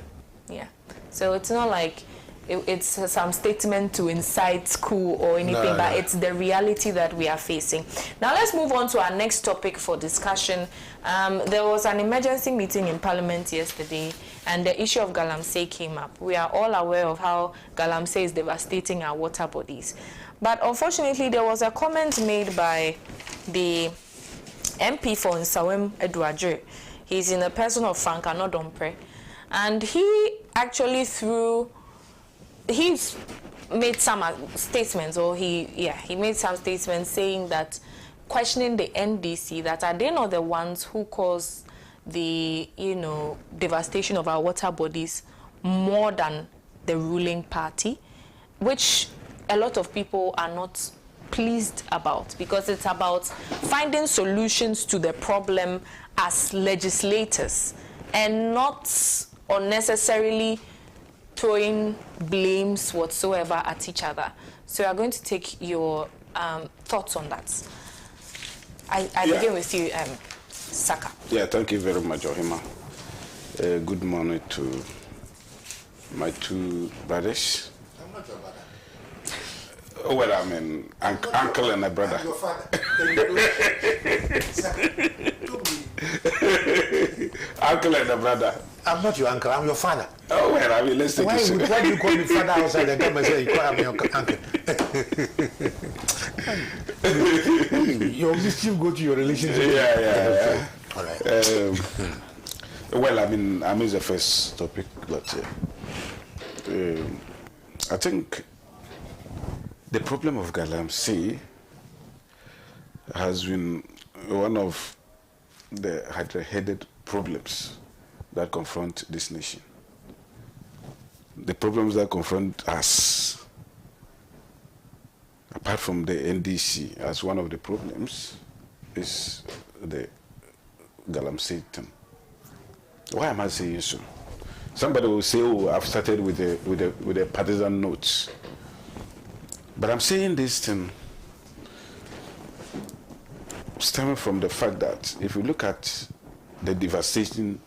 Yeah. So it's not like it's some statement to incite coup or anything, but it's the reality that we are facing. Now let's move on to our next topic for discussion. There was an emergency meeting in Parliament yesterday, and the issue of galamsey came up. We are all aware of how galamsey is devastating our water bodies. But unfortunately, there was a comment made by the MP for Nsawam Eduadre. He's in the person of Frank Anodompre, and he actually he's made some statements, or he made some statements saying that, questioning the NDC, that are they not the ones who cause the devastation of our water bodies more than the ruling party, which a lot of people are not pleased about, because it's about finding solutions to the problem as legislators and not unnecessarily throwing blames whatsoever at each other. So we are going to take your thoughts on that. I begin with you, Saka. Yeah, thank you very much, OHEMAA. Good morning to my two brothers. I'm not your brother. Oh, well, I mean, uncle and a brother. I'm your father. Uncle and a brother. I'm not your uncle, I'm your father. Oh, well, I mean, let's take it. Why do you call me father outside the door and say you call me your uncle? Your mischief go to your relationship. Yeah. All right. Well, I mean, I missed the first topic, but I think the problem of galamsey has been one of the hydra-headed problems that confront this nation. The problems that confront us, apart from the NDC as one of the problems, is the galamsey thing. Why am I saying so? Somebody will say, "Oh, I've started with the partisan notes," but I'm saying this thing stemming from the fact that if you look at the devastation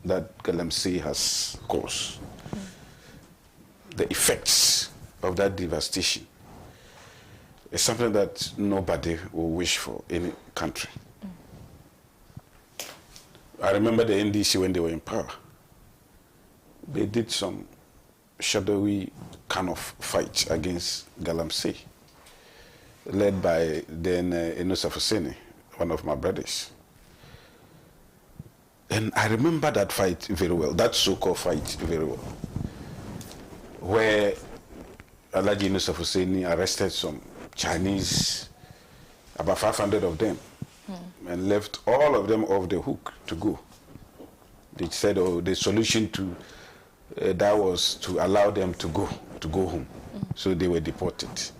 that galamsey has caused, the effects of that devastation is something that nobody will wish for in any country. I remember the NDC when they were in power. They did some shadowy kind of fight against galamsey, led by then Enosa Foseni, one of my brothers. And I remember that fight very well, that so-called fight very well, where Alhaji Enosa Foseni arrested some Chinese, about 500 of them, and left all of them off the hook to go. They said, oh, the solution to that was to allow them to go home. So they were deported.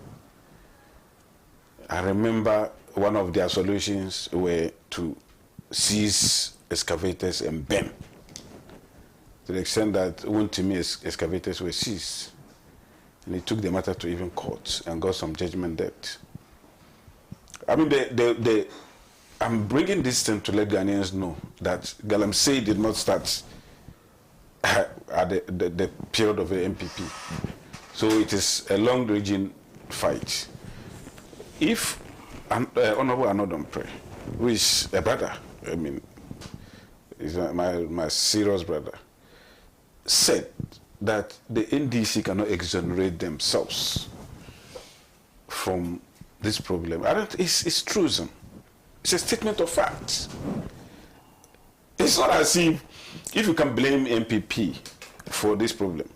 I remember one of their solutions were to seize excavators and burn, to the extent that Wontimi excavators were seized. And he took the matter to even court and got some judgment debt. I mean, I'm bringing this thing to let Ghanaians know that galamsey did not start at the period of the MPP. So it is a long-ranging fight. If Honorable Anodompre, who is a brother, I mean, is my serious brother, said that the NDC cannot exonerate themselves from this problem, it's truism. It's a statement of fact. It's not as if you can blame MPP for this problem,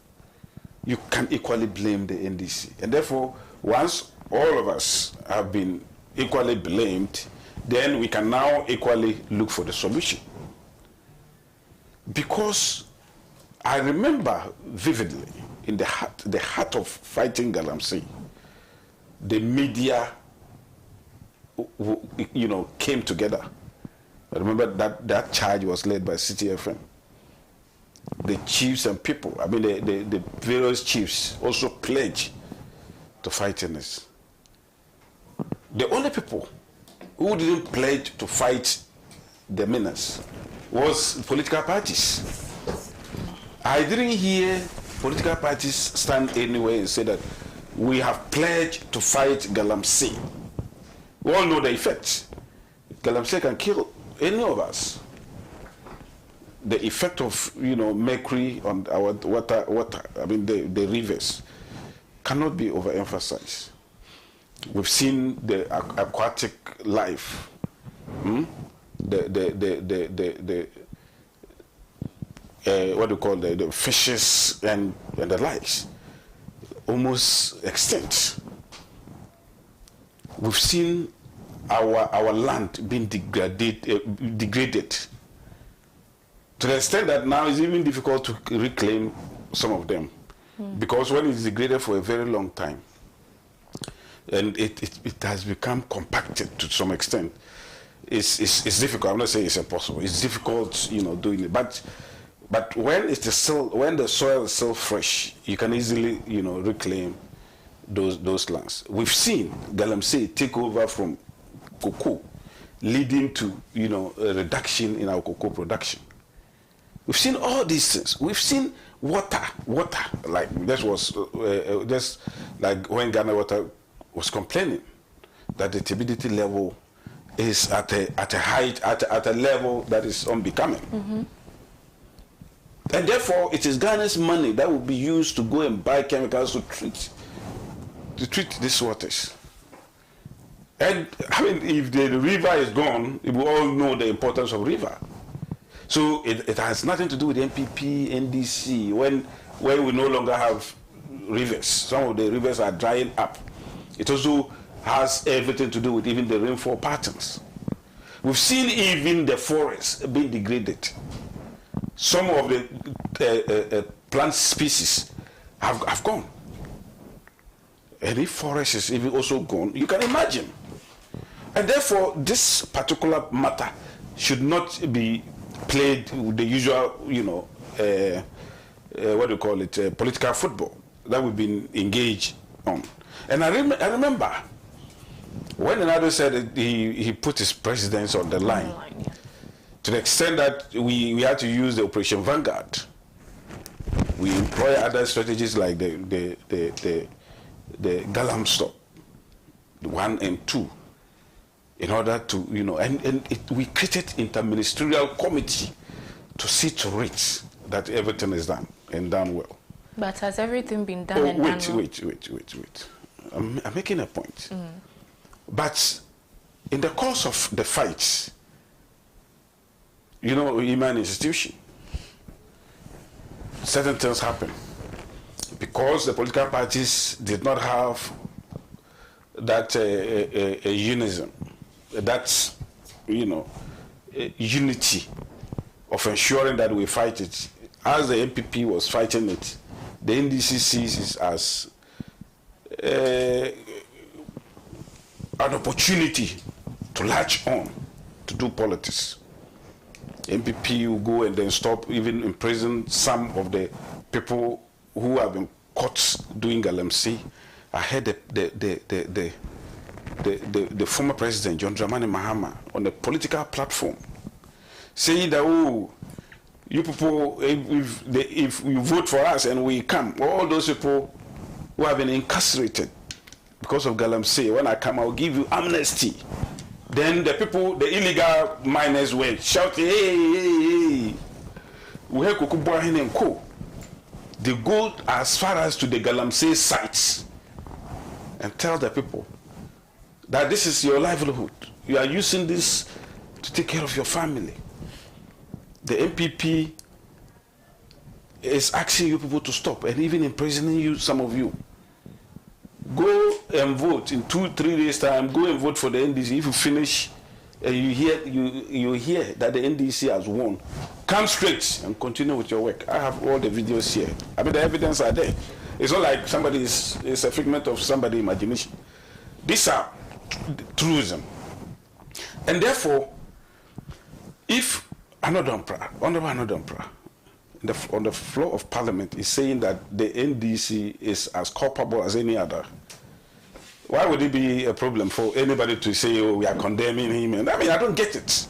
you can equally blame the NDC. And therefore, once all of us have been equally blamed, then we can now equally look for the solution. Because I remember vividly, in the heart of fighting galamsey, the media came together. I remember that charge was led by CTFM. The chiefs and people, I mean the various chiefs also pledged to fight in this. The only people who didn't pledge to fight the menace was political parties. I didn't hear political parties stand anywhere and say that we have pledged to fight Galamsey. We all know the effects. Galamsey can kill any of us. The effect of mercury on our water, I mean the rivers, cannot be overemphasized. We've seen the aquatic life, what do you call the fishes and the likes, almost extinct. We've seen our land being degraded to the extent that now it's even difficult to reclaim some of them, because when it's degraded for a very long time, and it has become compacted to some extent, it's difficult. I'm not saying it's impossible. It's difficult, doing it, but when when the soil is still fresh, you can easily reclaim those lands. We've seen Galamsey take over from cocoa, leading to a reduction in our cocoa production. We've seen all these things. We've seen water. Like this was just like when Ghana Water was complaining that the turbidity level is at a height, at a level that is unbecoming. And therefore, it is Ghana's money that will be used to go and buy chemicals to treat these waters. And I mean, if the river is gone, we all know the importance of river. So it has nothing to do with NPP, NDC. When we no longer have rivers, some of the rivers are drying up. It also has everything to do with even the rainfall patterns. We've seen even the forests being degraded. Some of the plant species have gone. And if forest is even also gone, you can imagine. And therefore, this particular matter should not be played with the usual, what do you call it, political football that we've been engaged on. And I remember when Nado said that he put his presidents on the line, to the extent that we had to use the Operation Vanguard. We employ other strategies like the Galam Stop, 1 and 2, in order to, we created interministerial committee to see to it that everything is done and done well. But has everything been done and done well? Wait. I'm making a point. But in the course of the fights, human institution, certain things happen because the political parties did not have that unison, that unity of ensuring that we fight it. As the MPP was fighting it, the NDC sees it as an opportunity to latch on to do politics. MPP will go and then stop, even imprison some of the people who have been caught doing Galamsey. I heard the former president, John Dramani Mahama, on the political platform, saying that, you people, if you vote for us and we come, all those people who have been incarcerated because of Galamsey, when I come, I'll give you amnesty. Then the people, the illegal miners were shouting, hey, we have Kukubuahin and Co. They go as far as to the Galamsey sites and tell the people that this is your livelihood. You are using this to take care of your family. The MPP is asking you people to stop and even imprisoning you, some of you. Go and vote in 2-3 days time. Go and vote for the NDC. If you finish and you hear that the NDC has won, come straight and continue with your work. I have all the videos here. I mean, the evidence are there. It's not like it's a figment of somebody's imagination. These are truism. And therefore, if Honorable Anodon on the floor of Parliament is saying that the NDC is as culpable as any other, why would it be a problem for anybody to say, we are condemning him? And I mean, I don't get it.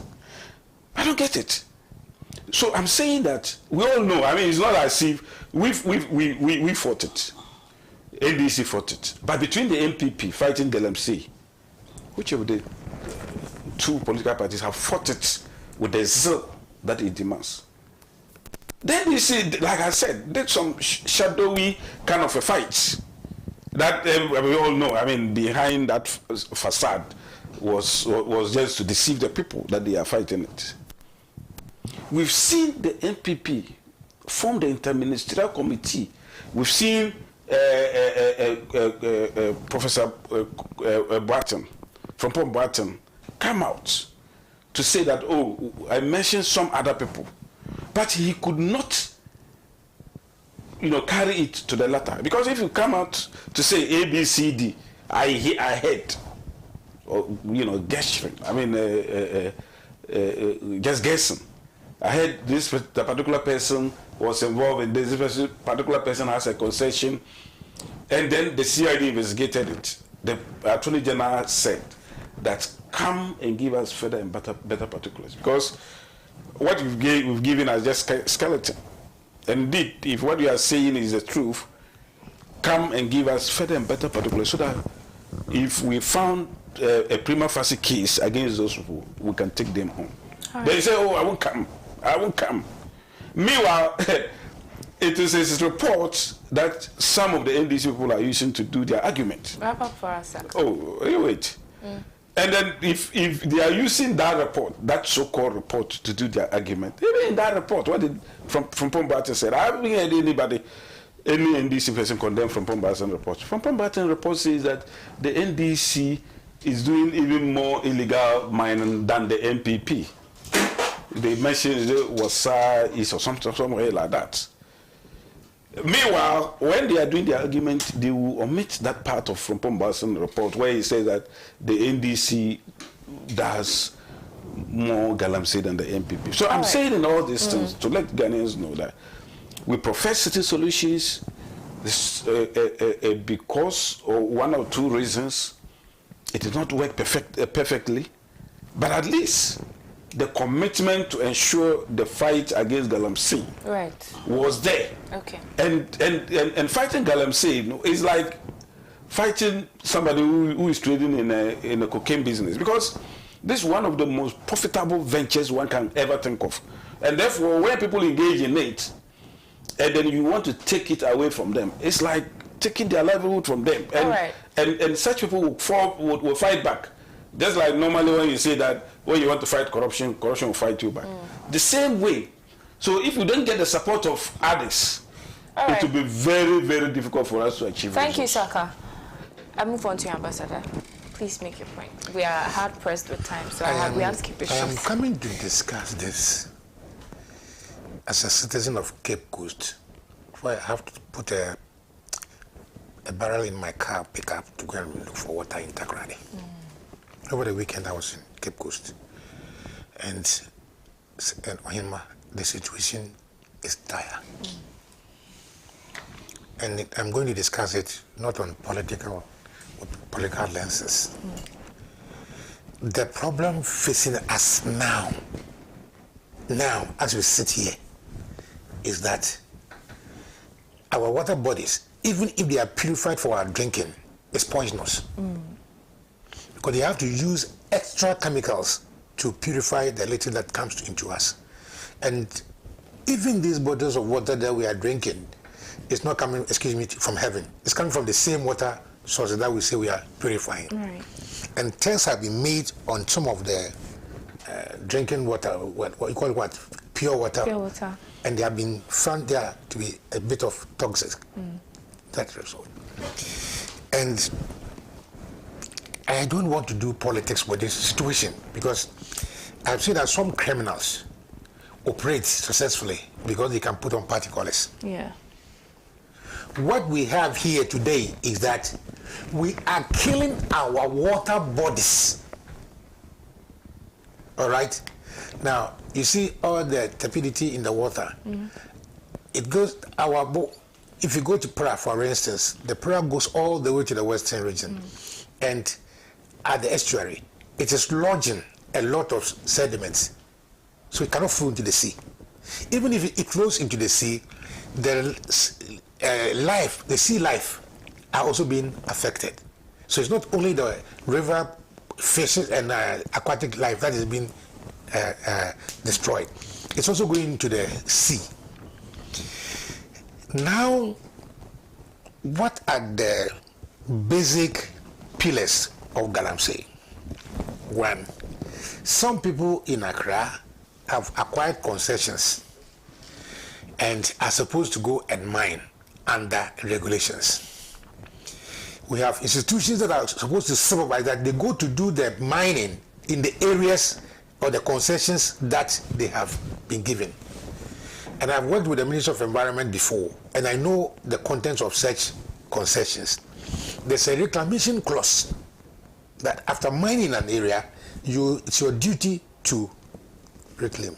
So I'm saying that we all know. I mean, it's not as if we fought it. NDC fought it. But between the MPP fighting Galamsey, which of the two political parties have fought it with the zeal that it demands. Then you see, like I said, there's some shadowy kind of a fight that we all know. I mean, behind that facade was just to deceive the people that they are fighting it. We've seen the MPP form the interministerial committee. We've seen Professor Barton, from Paul Barton, come out to say that, oh, I mentioned some other people, but he could not, carry it to the latter. Because if you come out to say A, B, C, D, I heard, or, gesturing, I mean, just guessing. I heard the particular person was involved in this particular person has a concession, and then the CID investigated it. The Attorney General said that come and give us further and better particulars, because what we've given us just skeleton. And indeed, if what you are saying is the truth, come and give us further and better particulars, so that if we found a prima facie case against those people, we can take them home. Right. They say, oh, I won't come. I won't come. Meanwhile, it is a report that some of the NDC people are using to do their argument. Wrap up for us, sir. Oh, wait. And then if they are using that report, that so-called report, to do their argument, even in that report, what did from Pombarton said, I haven't heard any NDC person condemn from Pombarton report. From Pombarton report says that the NDC is doing even more illegal mining than the MPP. They mentioned it was East or somewhere like that. Meanwhile, when they are doing their argument, they will omit that part of from Pombarton report where he says that the NDC does more Galamsey than the MPP. So I'm saying in all these things to let Ghanaians know that we profess certain solutions because or one or two reasons it did not work perfectly, but at least the commitment to ensure the fight against Galamsey was there. Okay. And fighting Galamsey is like fighting somebody who is trading in a cocaine business, because this is one of the most profitable ventures one can ever think of. And therefore, when people engage in it, and then you want to take it away from them, it's like taking their livelihood from them. And such people will fight back. Just like normally when you say that when you want to fight corruption, corruption will fight you back. The same way. So if you don't get the support of others, it will be very, very difficult for us to achieve. Thank you, Saka. I move on to your ambassador. Please make your point. We are hard pressed with time, so we have to keep it short. I am coming to discuss this as a citizen of Cape Coast, where I have to put a barrel in my car pickup to go and look for water in Takoradi. Over the weekend, I was in Cape Coast, and OHEMAA, the situation is dire. And I'm going to discuss it not on political lenses. The problem facing us now, as we sit here, is that our water bodies, even if they are purified for our drinking, is poisonous. Because they have to use extra chemicals to purify the little that comes into us. And even these bottles of water that we are drinking is not coming, from heaven. It's coming from the same water sources that we say we are purifying. And tests have been made on some of the drinking water, what you call it, pure water. Pure water. And they have been found there to be a bit of toxic. That result. And I don't want to do politics with this situation, because I've seen that some criminals operate successfully because they can put on party colors. What we have here today is that we are killing our water bodies. All right? Now, you see all the turbidity in the water. It goes, if you go to Pra, for instance, the Pra goes all the way to the western region. And at the estuary, it is lodging a lot of sediments, so it cannot flow into the sea. Even if it flows into the sea, the sea life are also being affected. So it's not only the river fishes and aquatic life that is being destroyed. It's also going into the sea. Now, what are the basic pillars of Galamsey? One, some people in Accra have acquired concessions and are supposed to go and mine under regulations. We have institutions that are supposed to supervise that. They go to do the mining in the areas or the concessions that they have been given. And I've worked with the Minister of Environment before, and I know the contents of such concessions. There's a reclamation clause that after mining an area, it's your duty to reclaim.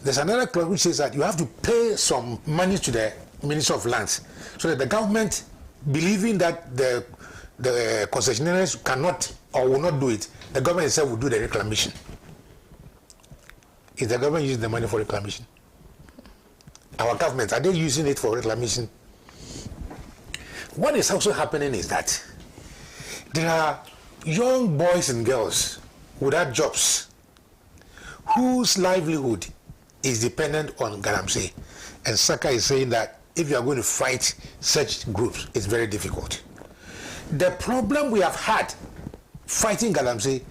There's another clause which says that you have to pay some money to the Minister of Lands, so that the government, believing that the concessionaires cannot or will not do it, the government itself will do the reclamation. Is the government using the money for reclamation? Our government, are they using it for reclamation? What is also happening is that there are young boys and girls without jobs whose livelihood is dependent on Galamsey. And Saka is saying that if you are going to fight such groups, it's very difficult. The problem we have had fighting Galamsey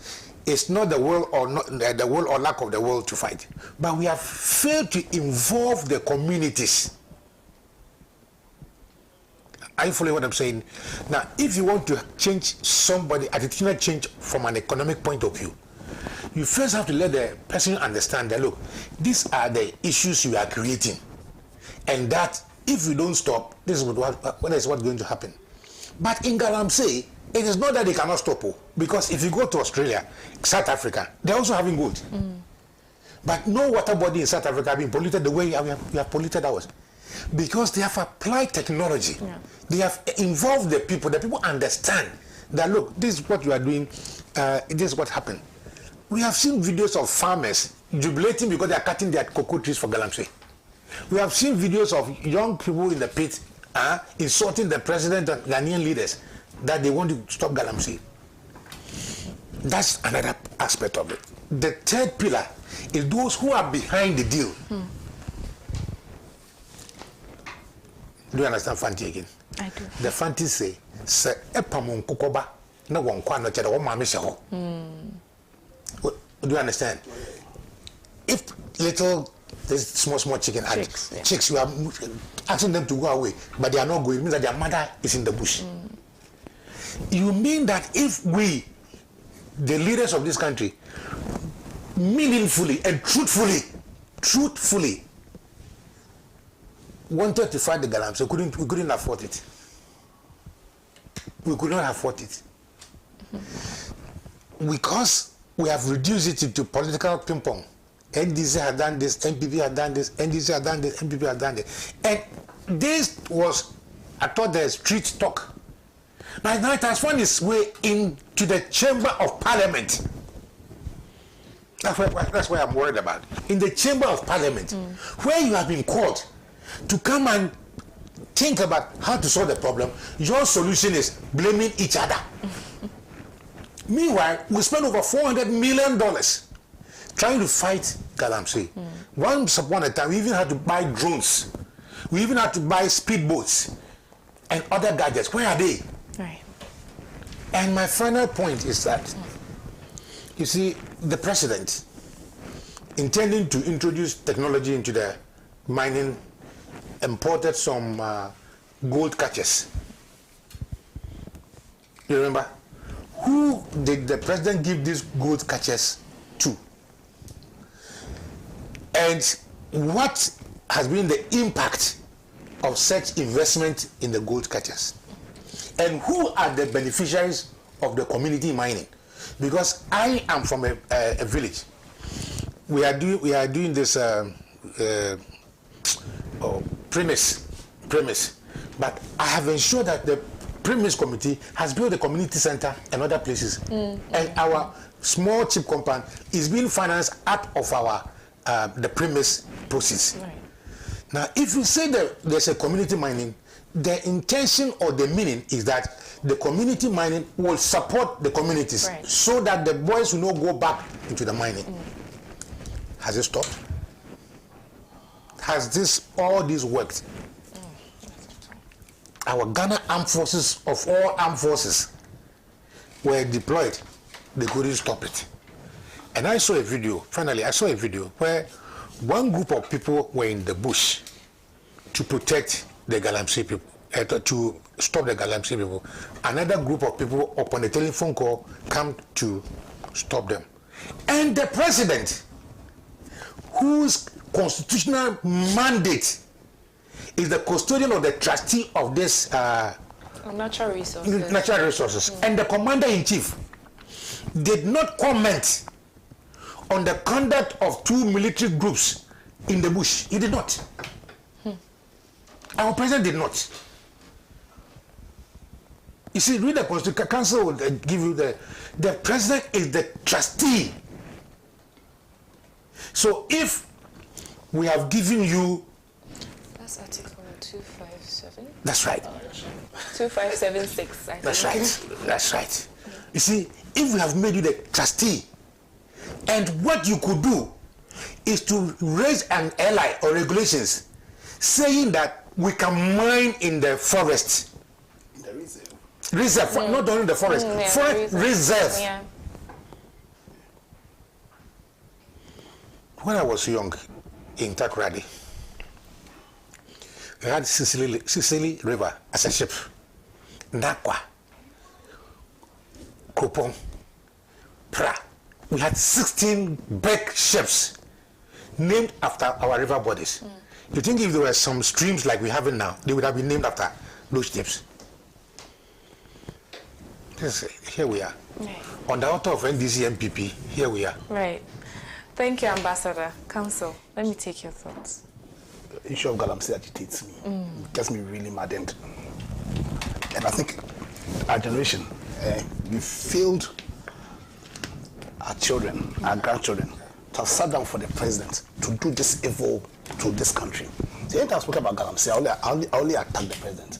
is not the will or not the will or lack of the will to fight, but we have failed to involve the communities. Are you following what I'm saying? Now, if you want to change somebody, attitudinal change from an economic point of view, you first have to let the person understand that, look, these are the issues you are creating, and that if you don't stop, this is what's going to happen. But in Galamsey, it is not that they cannot stop, because if you go to Australia, South Africa, they're also having gold. But no water body in South Africa have been polluted the way we have polluted ours. Because they have applied technology. Yeah. They have involved the people. The people understand that, look, this is what you are doing, this is what happened. We have seen videos of farmers jubilating because they are cutting their cocoa trees for Galamsey. We have seen videos of young people in the pit insulting the president and Ghanaian leaders that they want to stop Galamsey. That's another aspect of it. The third pillar is those who are behind the deal. Do you understand Fanti again? I do. The Fanti say, "Se epamon kokoba na wonkwa no chede wo mame hye ho." Do you understand? If there's small chicken chicks, you are asking them to go away, but they are not going, it means that their mother is in the bush. You mean that if we, the leaders of this country, meaningfully and truthfully wanted to fight the Galamsey, we couldn't afford it. We could not afford it. Because we have reduced it into political ping pong. NDC had done this, NPP had done this, NDC had done this, NPP had done this. And this was, I thought, the street talk. Now it has found its way into the Chamber of Parliament. That's what I'm worried about. In the Chamber of Parliament, where you have been called to come and think about how to solve the problem, your solution is blaming each other. Meanwhile, we spent over $400 million trying to fight Galamsey. Once upon a time, we even had to buy drones. We even had to buy speedboats and other gadgets. Where are they? Right. And my final point is that, you see, the president, intending to introduce technology into the mining, imported some gold catchers. You remember? Who did the president give these gold catchers to? And what has been the impact of such investment in the gold catchers? And who are the beneficiaries of the community mining? Because I am from a village. We are doing this premise, but I have ensured that the premise committee has built a community center and other places, and our small chip compound is being financed out of our the premise proceeds. Right. Now, if you say that there's a community mining, the intention or the meaning is that the community mining will support the communities, right, so that the boys will not go back into the mining. Has it stopped? Has all this worked? Our Ghana armed forces, of all armed forces, were deployed. They couldn't stop it. And I saw a video, finally I saw a video where one group of people were in the bush to protect the Galamsey people, to stop the Galamsey people. Another group of people upon a telephone call come to stop them. And the president, whose constitutional mandate is the custodian of the trustee of this natural resources. Natural resources. And the commander-in-chief did not comment on the conduct of 2 military groups in the bush. He did not. Our president did not. You see, read the Constitutional Council will give you the president is the trustee. So if we have given you, that's Article 257. That's right. 2576. I That's think. right. That's right. You see, if we have made you the trustee, and what you could do is to raise an ally or regulations saying that we can mine in the forest. In the reserve. Reserve, not only the forest, forest reserve. Yeah. When I was young in Takoradi, we had Sicily River as a ship. Nakwa, Kopong, Pra. We had 16 big ships named after our river bodies. You think if there were some streams like we have it now, they would have been named after those ships? Here we are. Right. On the altar of NDC MPP, here we are. Right. Thank you, Ambassador. Council, let me take your thoughts. The issue of Galamsey agitates me. It gets me really maddened. And I think our generation, we failed our children, our grandchildren, to have sat down for the president to do this evil to this country. The anytime I spoke about Galamsey, I only attacked the president.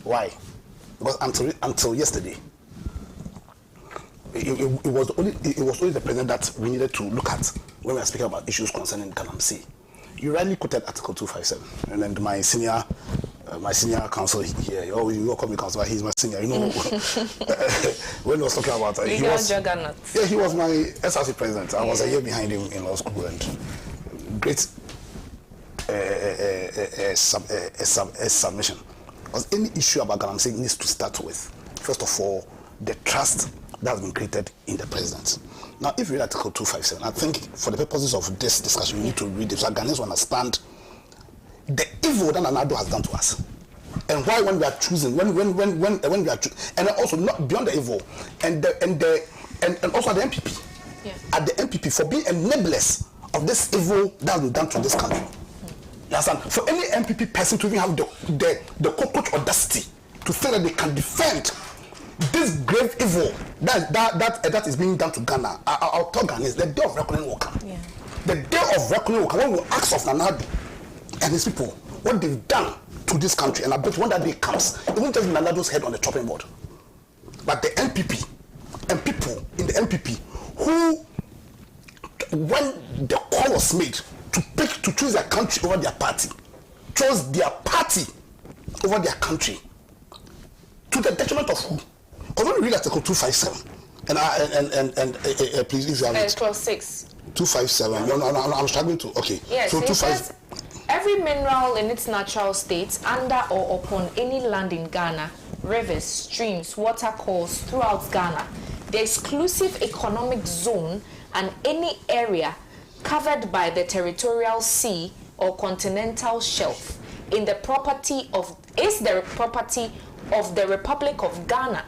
Why? Because until yesterday, it was only the president that we needed to look at when we are speaking about issues concerning Galamsey. You rightly quoted Article 257, and then my senior counsel here, you call me counsel, but he's my senior. You know, when he was talking about he was my SRC president. I was a year behind him in law school, and great submission. Because any issue about Galamsey needs to start with, first of all, the trust that has been created in the president. Now, if you read Article 257, I think for the purposes of this discussion, you need to read it so Ghanaians understand the evil that Nana-Addo has done to us, and why when we are choosing, when we are and also not beyond the evil, and also at the MPP, at the MPP for being enablers of this evil that has been done to this country. You understand? For any MPP person to even have the cockroach audacity to think that they can defend this grave evil that is being done to Ghana, I'll tell Ghanaians, the day of reckoning will come. Yeah. The day of reckoning will come when we will ask of Nana-Addo and his people what they've done to this country, and I bet when that day comes, it won't just be Nana-Addo's head on the chopping board, but the MPP and people in the MPP who, when the call was made to choose their country over their party, chose their party over their country, to the detriment of who? Because when we read Article 257, and please, if you have it. Clause 6. 257. No, I'm struggling to. Okay. Yes. So 257. Every mineral in its natural state, under or upon any land in Ghana, rivers, streams, watercourses throughout Ghana, the exclusive economic zone, and any area covered by the territorial sea or continental shelf is the property of the Republic of Ghana,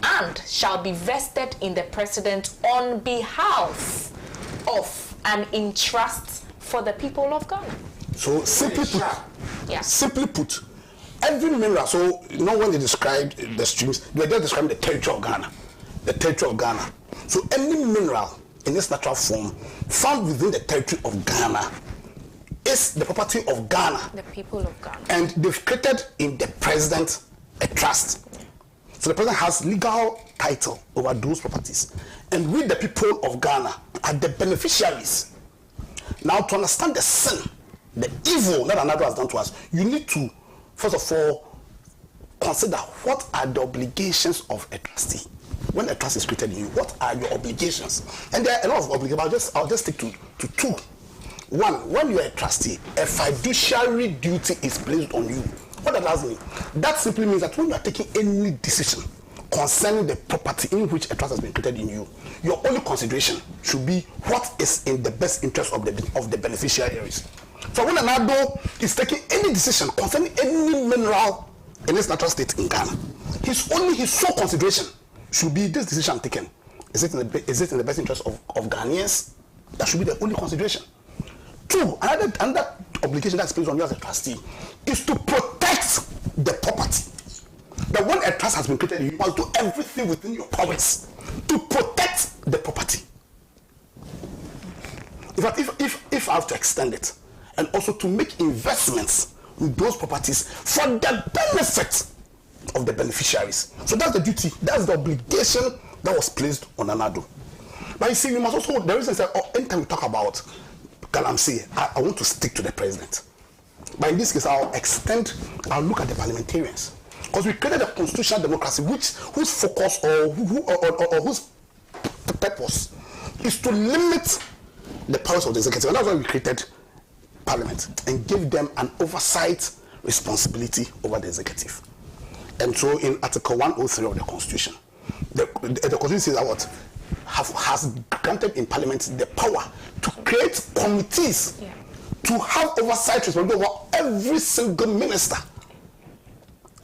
and shall be vested in the President on behalf of and in trust for the people of Ghana. So simply put, every mineral. So when they described the streams, they were just describing the territory of Ghana, So any mineral in its natural form, found within the territory of Ghana, is the property of Ghana. The people of Ghana. And they've created in the president a trust. So the president has legal title over those properties. And we, the people of Ghana, are the beneficiaries. Now, to understand the sin, the evil that another has done to us, you need to, first of all, consider what are the obligations of a trustee. When a trust is created in you, what are your obligations? And there are a lot of obligations, I'll just stick to two. One, when you are a trustee, a fiduciary duty is placed on you. What that does mean? That simply means that when you are taking any decision concerning the property in which a trust has been created in you, your only consideration should be what is in the best interest of the beneficiaries. So when an adult is taking any decision concerning any mineral in its natural state in Ghana, his sole consideration should be this decision taken. Is it in the best interest of Ghanaians? That should be the only consideration. Two, another obligation that's placed on you as a trustee is to protect the property. That when a trust has been created, you must do everything within your powers to protect the property. In fact, if I have to extend it, and also to make investments in those properties for the benefit of the beneficiaries. So that's the duty, that's the obligation that was placed on Anado. But you see, we must also, the reason is that anytime we talk about Galamsey, I want to stick to the president. But in this case, I'll look at the parliamentarians. Because we created a constitutional democracy whose focus or whose purpose is to limit the powers of the executive. And that's why we created Parliament and give them an oversight responsibility over the executive. And so in Article 103 of the Constitution, the Constitution says that what has granted in Parliament the power to create committees to have oversight responsibility over every single minister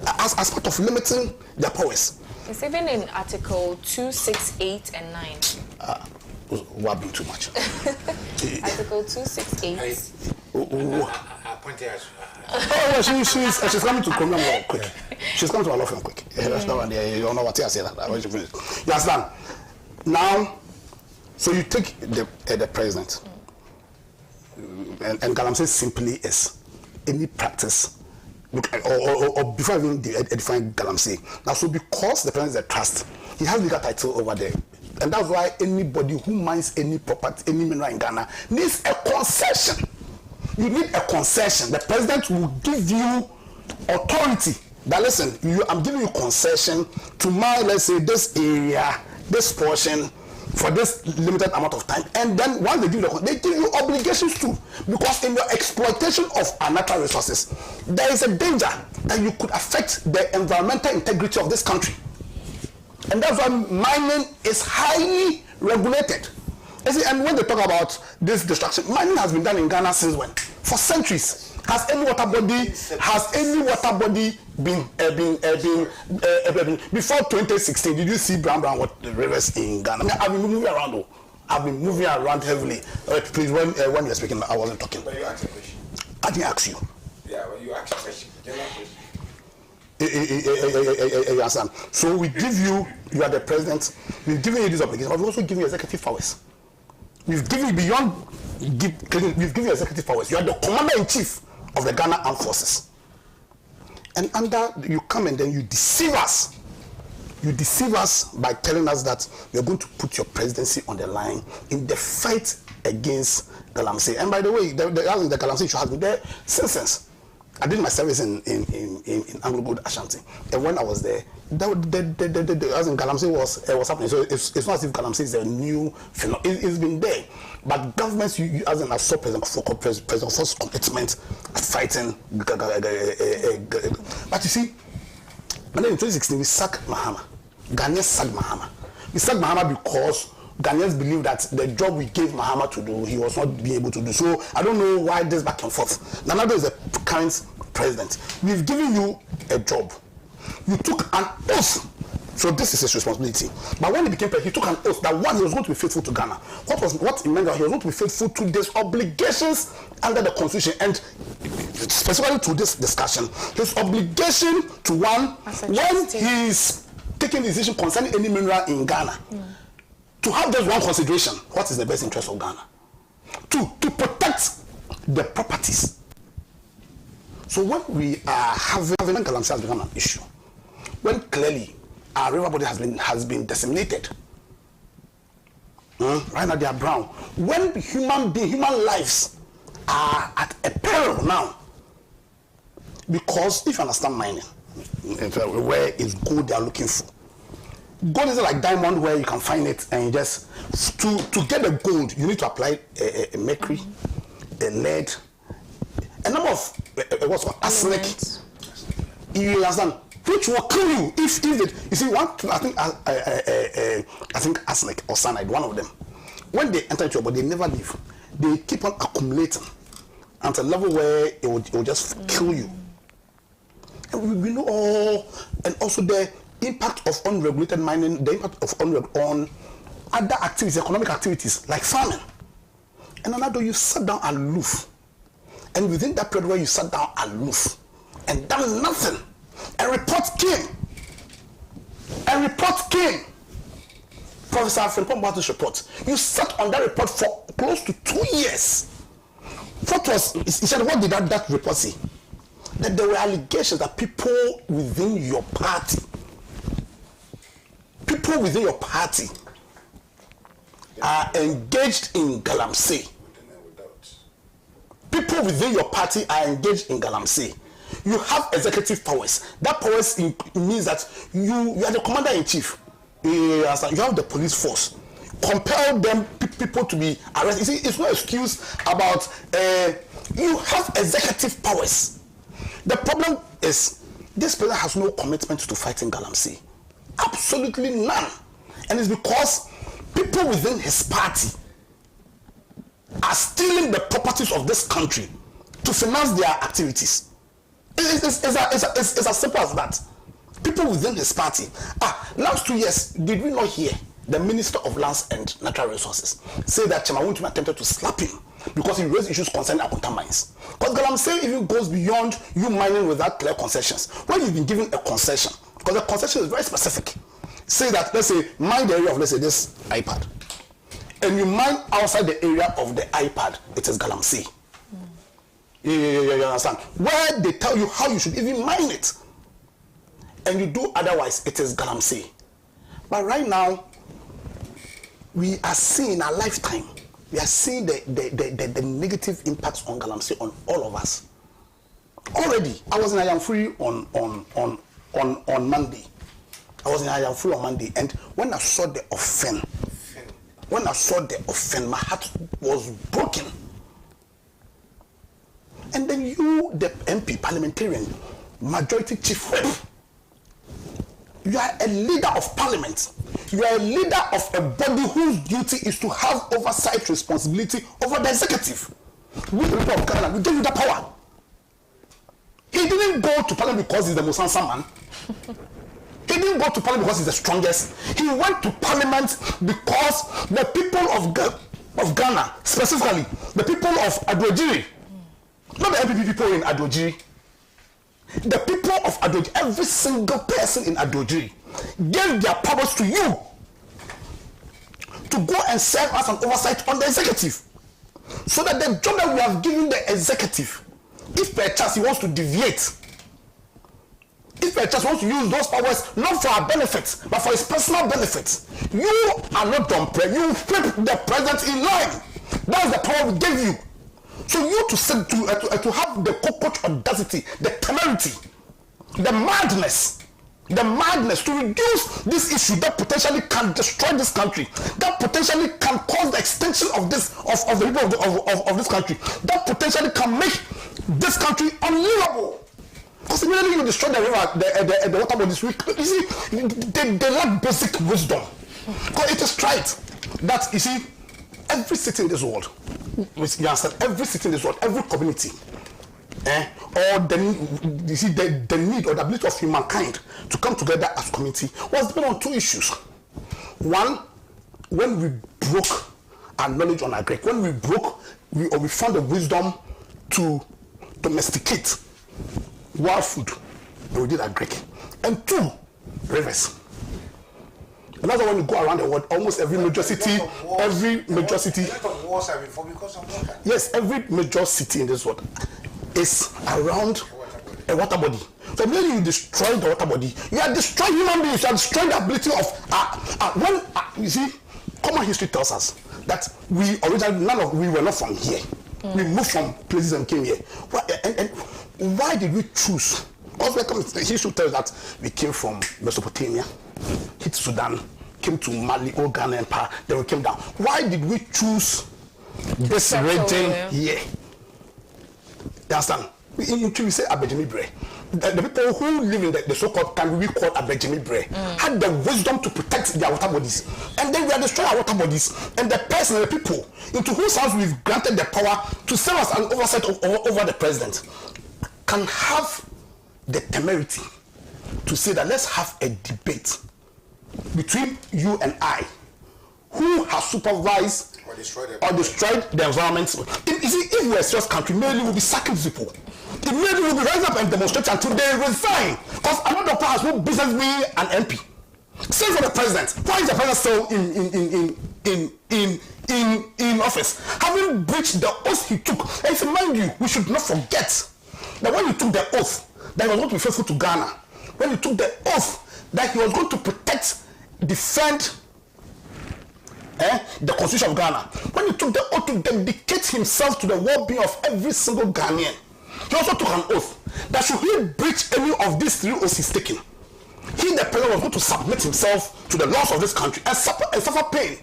as part of limiting their powers. It's even in Article 2, 6, 8, and 9. What being too much? Article 2, 6, 8. She's coming to come down quick. She's coming to our law firm quick. You don't know what I say that. You understand? Now, so you take the president, and Galamsey simply is any practice, or before I even define Galamsey. Now, so because the president is a trust, he has legal title over there. And that's why anybody who mines any property, any mineral in Ghana, needs a concession. You need a concession. The president will give you authority that, listen, I'm giving you concession to mine, let's say, this area, this portion, for this limited amount of time. And then once they give you obligations too. Because in your exploitation of our natural resources, there is a danger that you could affect the environmental integrity of this country. And that's why mining is highly regulated. And when they talk about this destruction, mining has been done in Ghana since when? For centuries. Has any water body been before 2016? Did you see brown rivers in Ghana? I mean, I've been moving around though. I've been moving around heavily. Please, when you're speaking, I wasn't talking. But you asked a question. I didn't ask you. Yeah, well, you asked a question. So we give you are the president, we've given you these obligations, but we also give you executive powers. We've given you we've given you executive powers. You are the commander-in-chief of the Ghana Armed Forces. And you come and then you deceive us. You deceive us by telling us that you're going to put your presidency on the line in the fight against Galamsey. And by the way, the Galamsey issue has been there since. I did my service in Anglo-Gold Ashanti, and when I was there, Galamsey was happening. So it's not as if Galamsey is a new phenomenon. It's been there, but governments, as an assault President Force commitment at fighting. But you see, and then in 2016 we sacked Mahama. Ghanaians sacked Mahama. We sacked Mahama because Ghanaians believe that the job we gave Mahama to do, he was not being able to do. So I don't know why this back and forth. Nanado is the current president. We've given you a job. You took an oath. So this is his responsibility. But when he became president, he took an oath that one, he was going to be faithful to Ghana. What he meant that he was going to be faithful to these obligations under the constitution, and specifically to this discussion, his obligation to one, when he's taking the decision concerning any mineral in Ghana, to have just one consideration, what is the best interest of Ghana? Two, to protect the properties. So when we are having Galamsey has become an issue, when clearly our river body has been disseminated, right now they are brown. When human lives are at a peril now, because if you understand mining, where is gold they are looking for? Gold is like diamond where you can find it and just to get the gold you need to apply a mercury, a lead, a number of what's called arsenic. You understand? Which will kill you if it. You see, I think arsenic or cyanide, one of them. When they enter into your body, they never leave. They keep on accumulating at a level where it will just kill you. And we know all, and also the impact of unregulated mining, the impact of on other activities, economic activities like farming. And another, you sat down aloof. And within that period where you sat down aloof and done nothing, a report came. Professor Frimpong brought this report. You sat on that report for close to 2 years. He said, what did that report say? That there were allegations that people within your party are engaged in Galamsey. People within your party are engaged in Galamsey. You have executive powers. That powers means that you are the commander-in-chief. You have the police force. Compel them people to be arrested. You see, it's no excuse about you have executive powers. The problem is this president has no commitment to fighting Galamsey. Absolutely none. And it's because people within his party are stealing the properties of this country to finance their activities. It's as simple as that. People within his party. Last 2 years, did we not hear the Minister of Lands and Natural Resources say that Chemawuntumi attempted to slap him because he raised issues concerning Akunta mines? Because Galamsey even goes beyond you mining without clear concessions. When you've been given a concession, because the concession is very specific, say that, let's say, mine the area of, let's say, this iPad, and you mine outside the area of the iPad, it is Galamsey. You understand? Where they tell you how you should even mine it, and you do otherwise, it is Galamsey. But right now, we are seeing our lifetime, we are seeing the negative impacts on Galamsey on all of us. Already, I was in Ayamfuri on Monday. And when I saw the offense, my heart was broken. And then you, the MP, parliamentarian, majority chief whip, you are a leader of parliament. You are a leader of a body whose duty is to have oversight responsibility over the executive. We, the people of Ghana, we gave you the power. He didn't go to parliament because he's the most handsome man. He didn't go to parliament because he's the strongest. He went to parliament because the people of Ghana, specifically the people of Adwojiri, not the MPP people in Adwojiri, the people of Adwojiri, every single person in Adwojiri gave their powers to you to go and serve as an oversight on the executive. So that the job that we have given the executive, if perchance he wants to deviate, if perchance wants to use those powers not for our benefit, but for his personal benefit, you are not dumb. You flip the president in line. That is the power we gave you. So you to have the cockroach audacity, the temerity, the madness to reduce this issue that potentially can destroy this country, that potentially can cause the extinction of the people of this country, that potentially can make this country unlivable. Because immediately you destroy the river, the water bodies, you see, they lack basic wisdom. Because it is right that, you see, every city in this world, every city in this world, every community, or the need or the ability of humankind to come together as a community was dependent on two issues. One, when we broke our knowledge on agric, when we found the wisdom to domesticate wild food, we did agric. And two, rivers. And that's why when you go around the world, almost every major city, yes, every major city in this world is around a water body. So when you destroy the water body, you are destroying human beings, you are destroying the ability of, you see, common history tells us that we were not from here. We moved from places and came here. And why did we choose? Because the history tells that we came from Mesopotamia, hit Sudan, came to Mali, old Ghana Empire, then we came down. Why did we choose this region here? You understand? We say Abedjimi-Bre. The people who live in the so-called time we call Abedjimi-Bre had the wisdom to protect their water bodies. And then we are destroying our water bodies. And the person, the people, into whose hands we've granted the power to serve as an oversight over the president, can have the temerity to say that let's have a debate between you and I. Who has supervised or destroyed the environment? You see, if we're a serious country, maybe we'll be sacking people. Maybe we'll be rising up and demonstrating until they resign. Because another doctor has no business being an MP. Same for the president. Why is the president still in office? Having breached the oath he took. And if you mind you, we should not forget that when he took the oath that he was going to be faithful to Ghana, when he took the oath that he was going to protect, defend the constitution of Ghana, when he took the oath to dedicate himself to the well-being of every single Ghanaian, he also took an oath that should he breach any of these 3 oaths he's taken, he, the president, was going to submit himself to the laws of this country and suffer pain.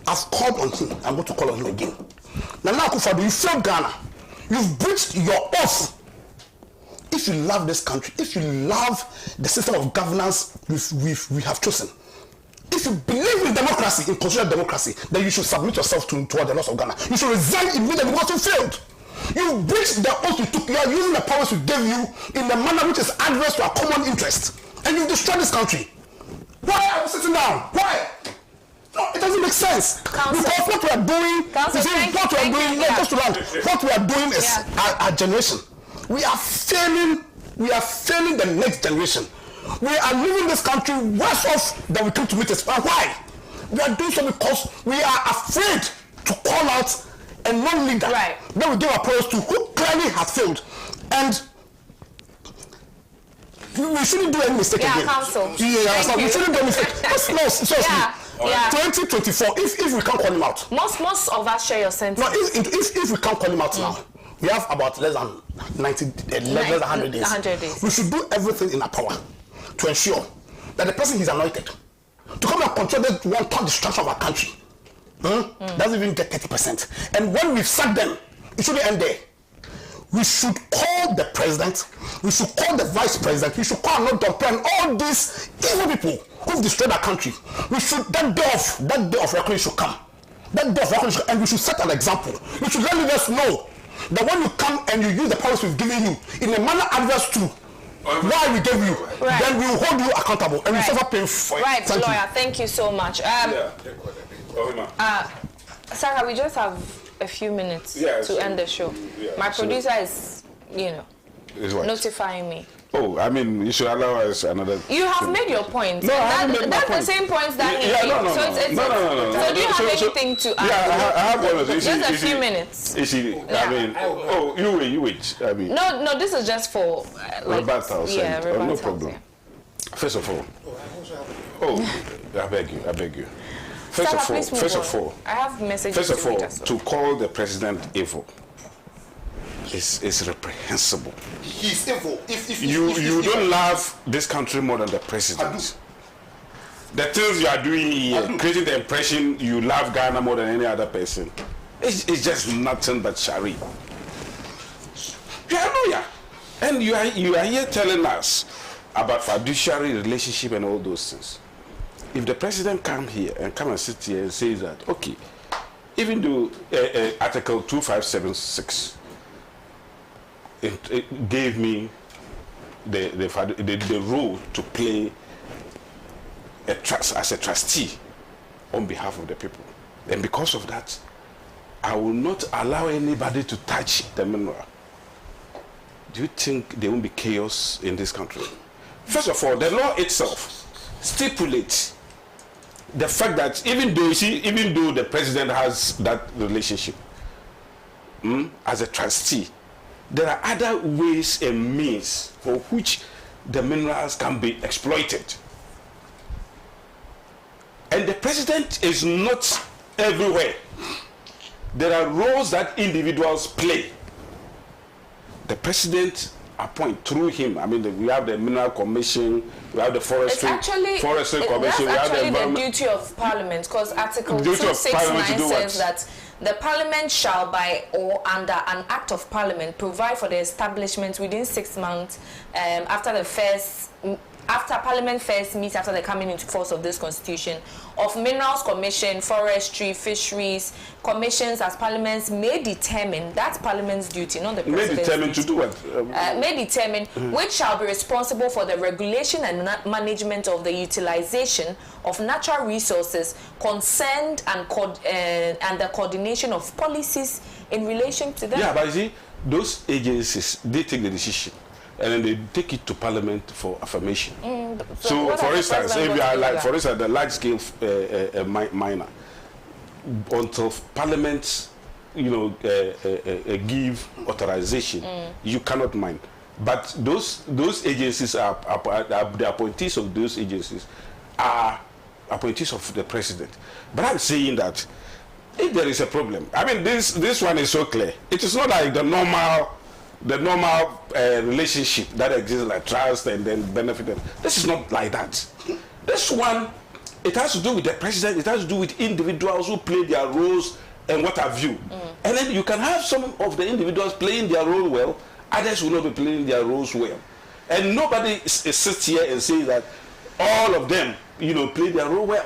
I've called on him. I'm going to call on him again. Nana Akufo-Addo, you failed Ghana. You've breached your oath. If you love this country, if you love the system of governance we have chosen, if you believe in democracy, in constitutional democracy, then you should submit yourself to the laws of Ghana. You should resign immediately because you failed. You breached the oath you took. You are using the powers we gave you in a manner which is adverse to our common interest. And you've destroyed this country. Why are we sitting down? Why? No, it doesn't make sense. Council. Because what we are doing, what we are doing is our generation. We are failing the next generation. We are leaving this country worse off than we came to meet us. Why? We are doing so because we are afraid to call out a non-leader. Right. Then we give our prayers to who clearly has failed. And we shouldn't do any mistake again. Council. We shouldn't do any mistake. Seriously. 2024, if we can't call him out. Most of us share your sentiment. No, if we can't call him out now, we have about less than 100 days. 100 days. We should do everything in our power to ensure that the person he's anointed to come and control this one-ton destruction of our country doesn't even get 30%. And when we've sacked them, it shouldn't end there. We should call the president, we should call the vice president, we should call another and all these evil people who've destroyed our country. We should, that day of reckoning should come. That day of reckoning should come, and we should set an example. We should let us know that when you come and you use the powers we've given you in a manner adverse to why we gave you, then we will hold you accountable and we suffer pain for it. Right, lawyer, thank you so much. Sarah, we just have a few minutes to end the show. My producer is, notifying me. Oh, I mean, you should allow us another. You have made your point. No, that's the same points that he made. No. So do you have anything to add? Yeah, I have one of these. Just a few minutes. I mean, you wait. I mean. No, this is just for rebuttals. Rebuttals, no problem. Yeah. First of all, I beg you. First of all, I have messages. First of all, to call the president evil is reprehensible. He's evil. You don't love this country more than the president. The things you are doing here, creating the impression you love Ghana more than any other person, it's just nothing but charade. You are a lawyer, and you are here telling us about fiduciary relationship and all those things. If the president come and sit here and says that, okay, even though Article 2576 it gave me the role to play as a trustee on behalf of the people, and because of that, I will not allow anybody to touch the mineral. Do you think there won't be chaos in this country? First of all, the law itself stipulates the fact that even though the president has that relationship as a trustee, there are other ways and means for which the minerals can be exploited. And the president is not everywhere. There are roles that individuals play. The president appoint through him. I mean, we have the Mineral Commission, we have the Forestry Commission, we have the Environment. The duty of Parliament, because Article 269 says that the Parliament shall, by or under an Act of Parliament, provide for the establishment within 6 months after Parliament first meets after the coming into force of this Constitution, of Minerals Commission, Forestry, Fisheries Commissions, as Parliaments may determine. That's Parliament's duty, not the President's duty. May determine to do what? May determine which shall be responsible for the regulation and management of the utilization of natural resources concerned and the coordination of policies in relation to them. Yeah, but you see, those agencies, they take the decision, and then they take it to Parliament for affirmation. So for instance, if you are like, for instance, the large-scale miner, until Parliament, give authorization, you cannot mine. But those agencies are the appointees of those agencies are appointees of the president. But I'm saying that if there is a problem, I mean, this one is so clear. It is not like the normal relationship that exists, like trust and then benefit. This is not like that. This one, it has to do with the president. It has to do with individuals who play their roles and what have you. And then you can have some of the individuals playing their role well, others will not be playing their roles well. And nobody sits here and says that all of them, play their role well.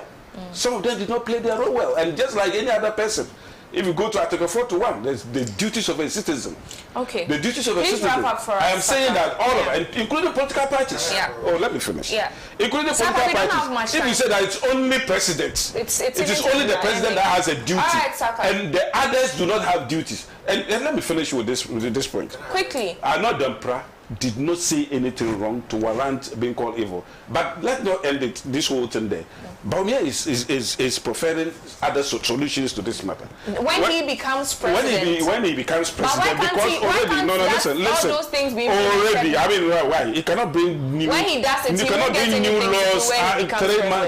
Some of them did not play their role well. And just like any other person, if you go to Article 41, there's the duties of a citizen. Okay. The duties of a citizen. I am saying that all of them, including political parties. Yeah. Oh, let me finish. Yeah. Including political parties. If you say that it's only president, it is only the president that has a duty. All right, Saka. And the others do not have duties. And let me finish with this point. Quickly. Dampra did not say anything wrong to warrant being called evil. But let's not end this whole thing there. Baumia is preferring other solutions to this matter. When he becomes president. When he becomes president, listen. All those things being already. I mean, why? He cannot bring new. When he does it, he cannot bring new laws.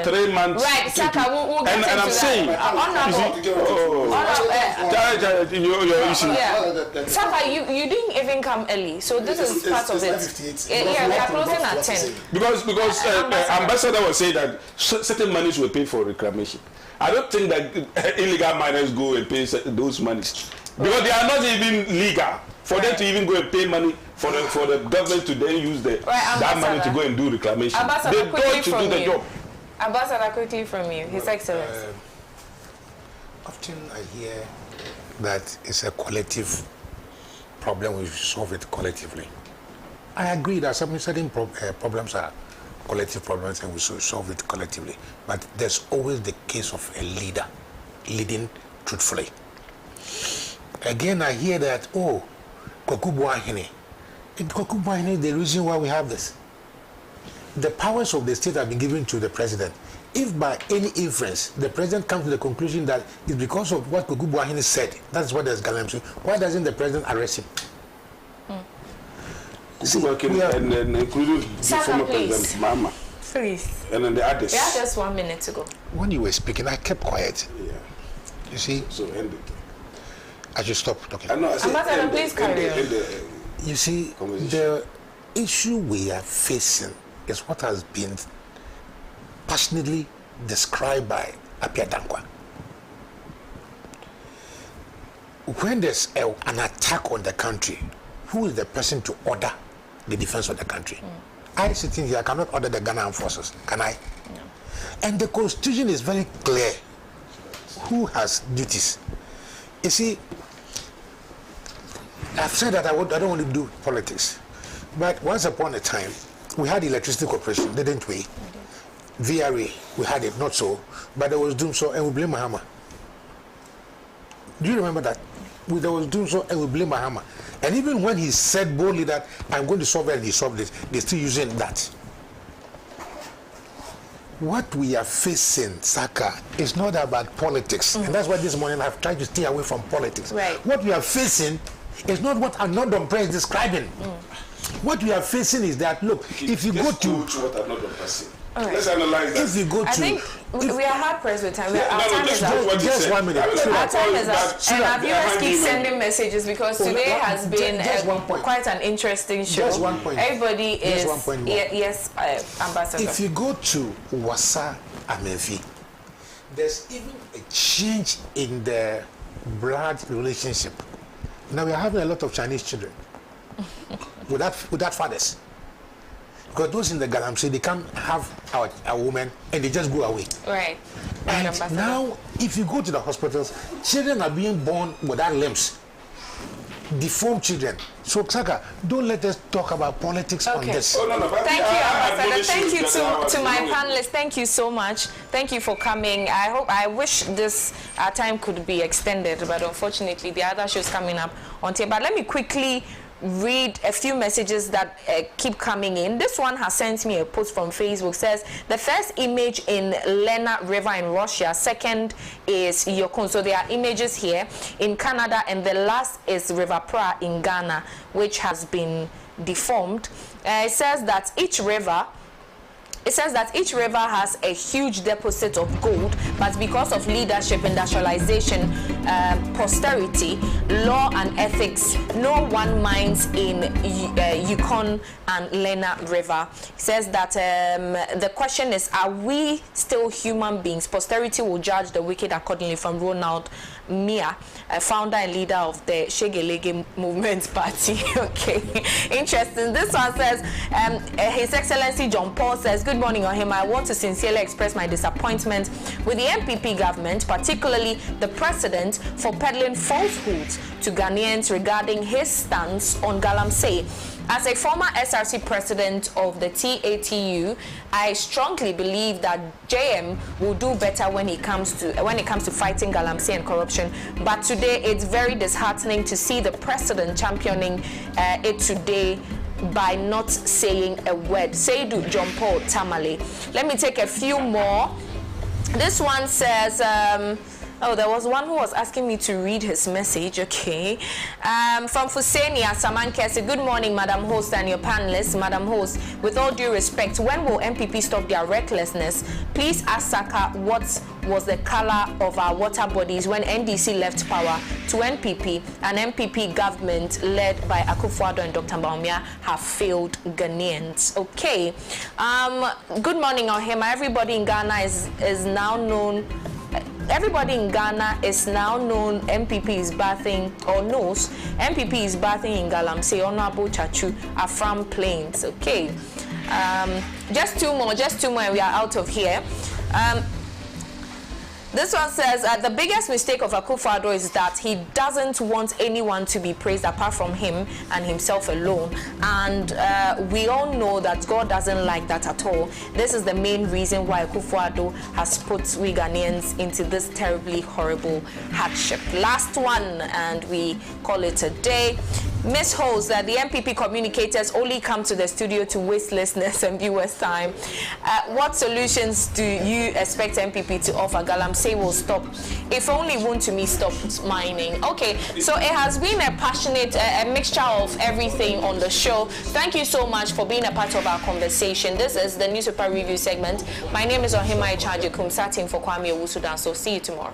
3 months. Right, Saka, we'll get and I'm saying, Saka, you didn't even come early, so this is part of it. Yeah, we are closing at 10. Because Ambassador was saying that certain monies were paid for reclamation. I don't think that illegal miners go and pay those monies because they are not even legal for them to even go and pay money for the government to then use that money to go and do reclamation. They don't do the job. Ambassador, quickly from you, His Excellency. Often I hear that it's a collective problem. We should solve it collectively. I agree that certain problems are collective problems and we should solve it collectively. But there's always the case of a leader leading truthfully. Again, I hear that, Kwaku Boahene. In Kwaku Boahene, the reason why we have this. The powers of the state have been given to the president. If by any inference, the president comes to the conclusion that it's because of what Kwaku Boahene said, that's what there's galamsey, why doesn't the president arrest him? And then including the former president, Mama. Please. And then the others. We have just 1 minute to go. When you were speaking, I kept quiet. Yeah. You see? So end it. I should stop talking. Ambassador, please carry on. You see, the issue we are facing is what has been passionately described by ACHIAA Dankwa. When there's an attack on the country, who is the person to order the defense of the country? I sitting here, I cannot order the Ghana Armed Forces, can I? No. And the Constitution is very clear who has duties. You see, I've said that I don't want to do politics, but once upon a time, we had Electricity Corporation, didn't we? VRA, we had it, not so, but there was doom so, and we blame Mahama. Do you remember that? There was doom so, and we blame Mahama. And even when he said boldly that I'm going to solve it, and he solved it, they're still using that. what we are facing, Saka, is not about politics. And that's why this morning I've tried to stay away from politics. Right. What we are facing is not what Anodom Press is describing. What we are facing is that, look, if you go to what Anodom Press is. All right. Let's analyze that. If you go I think we are hard pressed with time. Our time is up. Just 1 minute. Our time is up. And our viewers keep sending messages because today has been quite an interesting show. Just 1 point. Everybody is. Just 1 point more. Yes, Ambassador. If you go to Wasa Amefi, there's even a change in the blood relationship. Now we are having a lot of Chinese children without fathers. Because those in the Galamsey, they come have a woman and they just go away. Right. And now, if you go to the hospitals, children are being born without limbs. Deformed children. So, Saka, don't let us talk about politics on this. Thank you, Ambassador. Thank you to my panelists. Thank you so much. Thank you for coming. I wish this time could be extended, but unfortunately, the other shows coming up on tape. But let me quickly read a few messages that keep coming in. This one has sent me a post from Facebook. Says the first image in Lena River in Russia, second is AGYEKUM. So there are images here in Canada, and the last is River Pra in Ghana, which has been deformed. It says that each river has a huge deposit of gold, but because of leadership, industrialization, posterity, law and ethics, no one mines in Yukon and Lena River. It says that the question is, are we still human beings? Posterity will judge the wicked accordingly, from Ronald Mia, founder and leader of the Shegelege Movement Party. Okay, interesting. This one says, His Excellency John Paul says, good morning, OHEMAA. I want to sincerely express my disappointment with the MPP government, particularly the president, for peddling falsehoods to Ghanaians regarding his stance on Galamsey. As a former SRC president of the TATU, I strongly believe that JM will do better when it comes to fighting Galamsey and corruption. But today, it's very disheartening to see the president championing it today by not saying a word. Seidu John Paul Tamale. Let me take a few more. This one says, oh, there was one who was asking me to read his message. Okay. From Fusenia Samanke said, good morning, Madam Host and your panelists. Madam Host, with all due respect, when will MPP stop their recklessness? Please ask Saka what was the color of our water bodies when NDC left power to NPP, and MPP government led by Akufo-Addo and Dr. Baumia have failed Ghanaians. Okay. Good morning, OHEMAA. Everybody in Ghana is now known. Everybody in Ghana is now known MPP is bathing, or knows MPP is bathing in Galamsey, Honorable Chachu, Afram Plains. Okay. Just two more, and we are out of here. This one says, the biggest mistake of Akufo-Addo is that he doesn't want anyone to be praised apart from him and himself alone. And we all know that God doesn't like that at all. This is the main reason why Akufo-Addo has put we Ghanaians into this terribly horrible hardship. Last one, and we call it a day. Miss Host, the MPP communicators only come to the studio to waste listeners and viewers' time. What solutions do you expect MPP to offer? Galamsey will stop. If only Wontumi stopped mining. Okay, so it has been a passionate, a mixture of everything on the show. Thank you so much for being a part of our conversation. This is the newspaper review segment. My name is OHEMAA AGYEKUM, sat in for Kwame Owusu-Danso. See you tomorrow.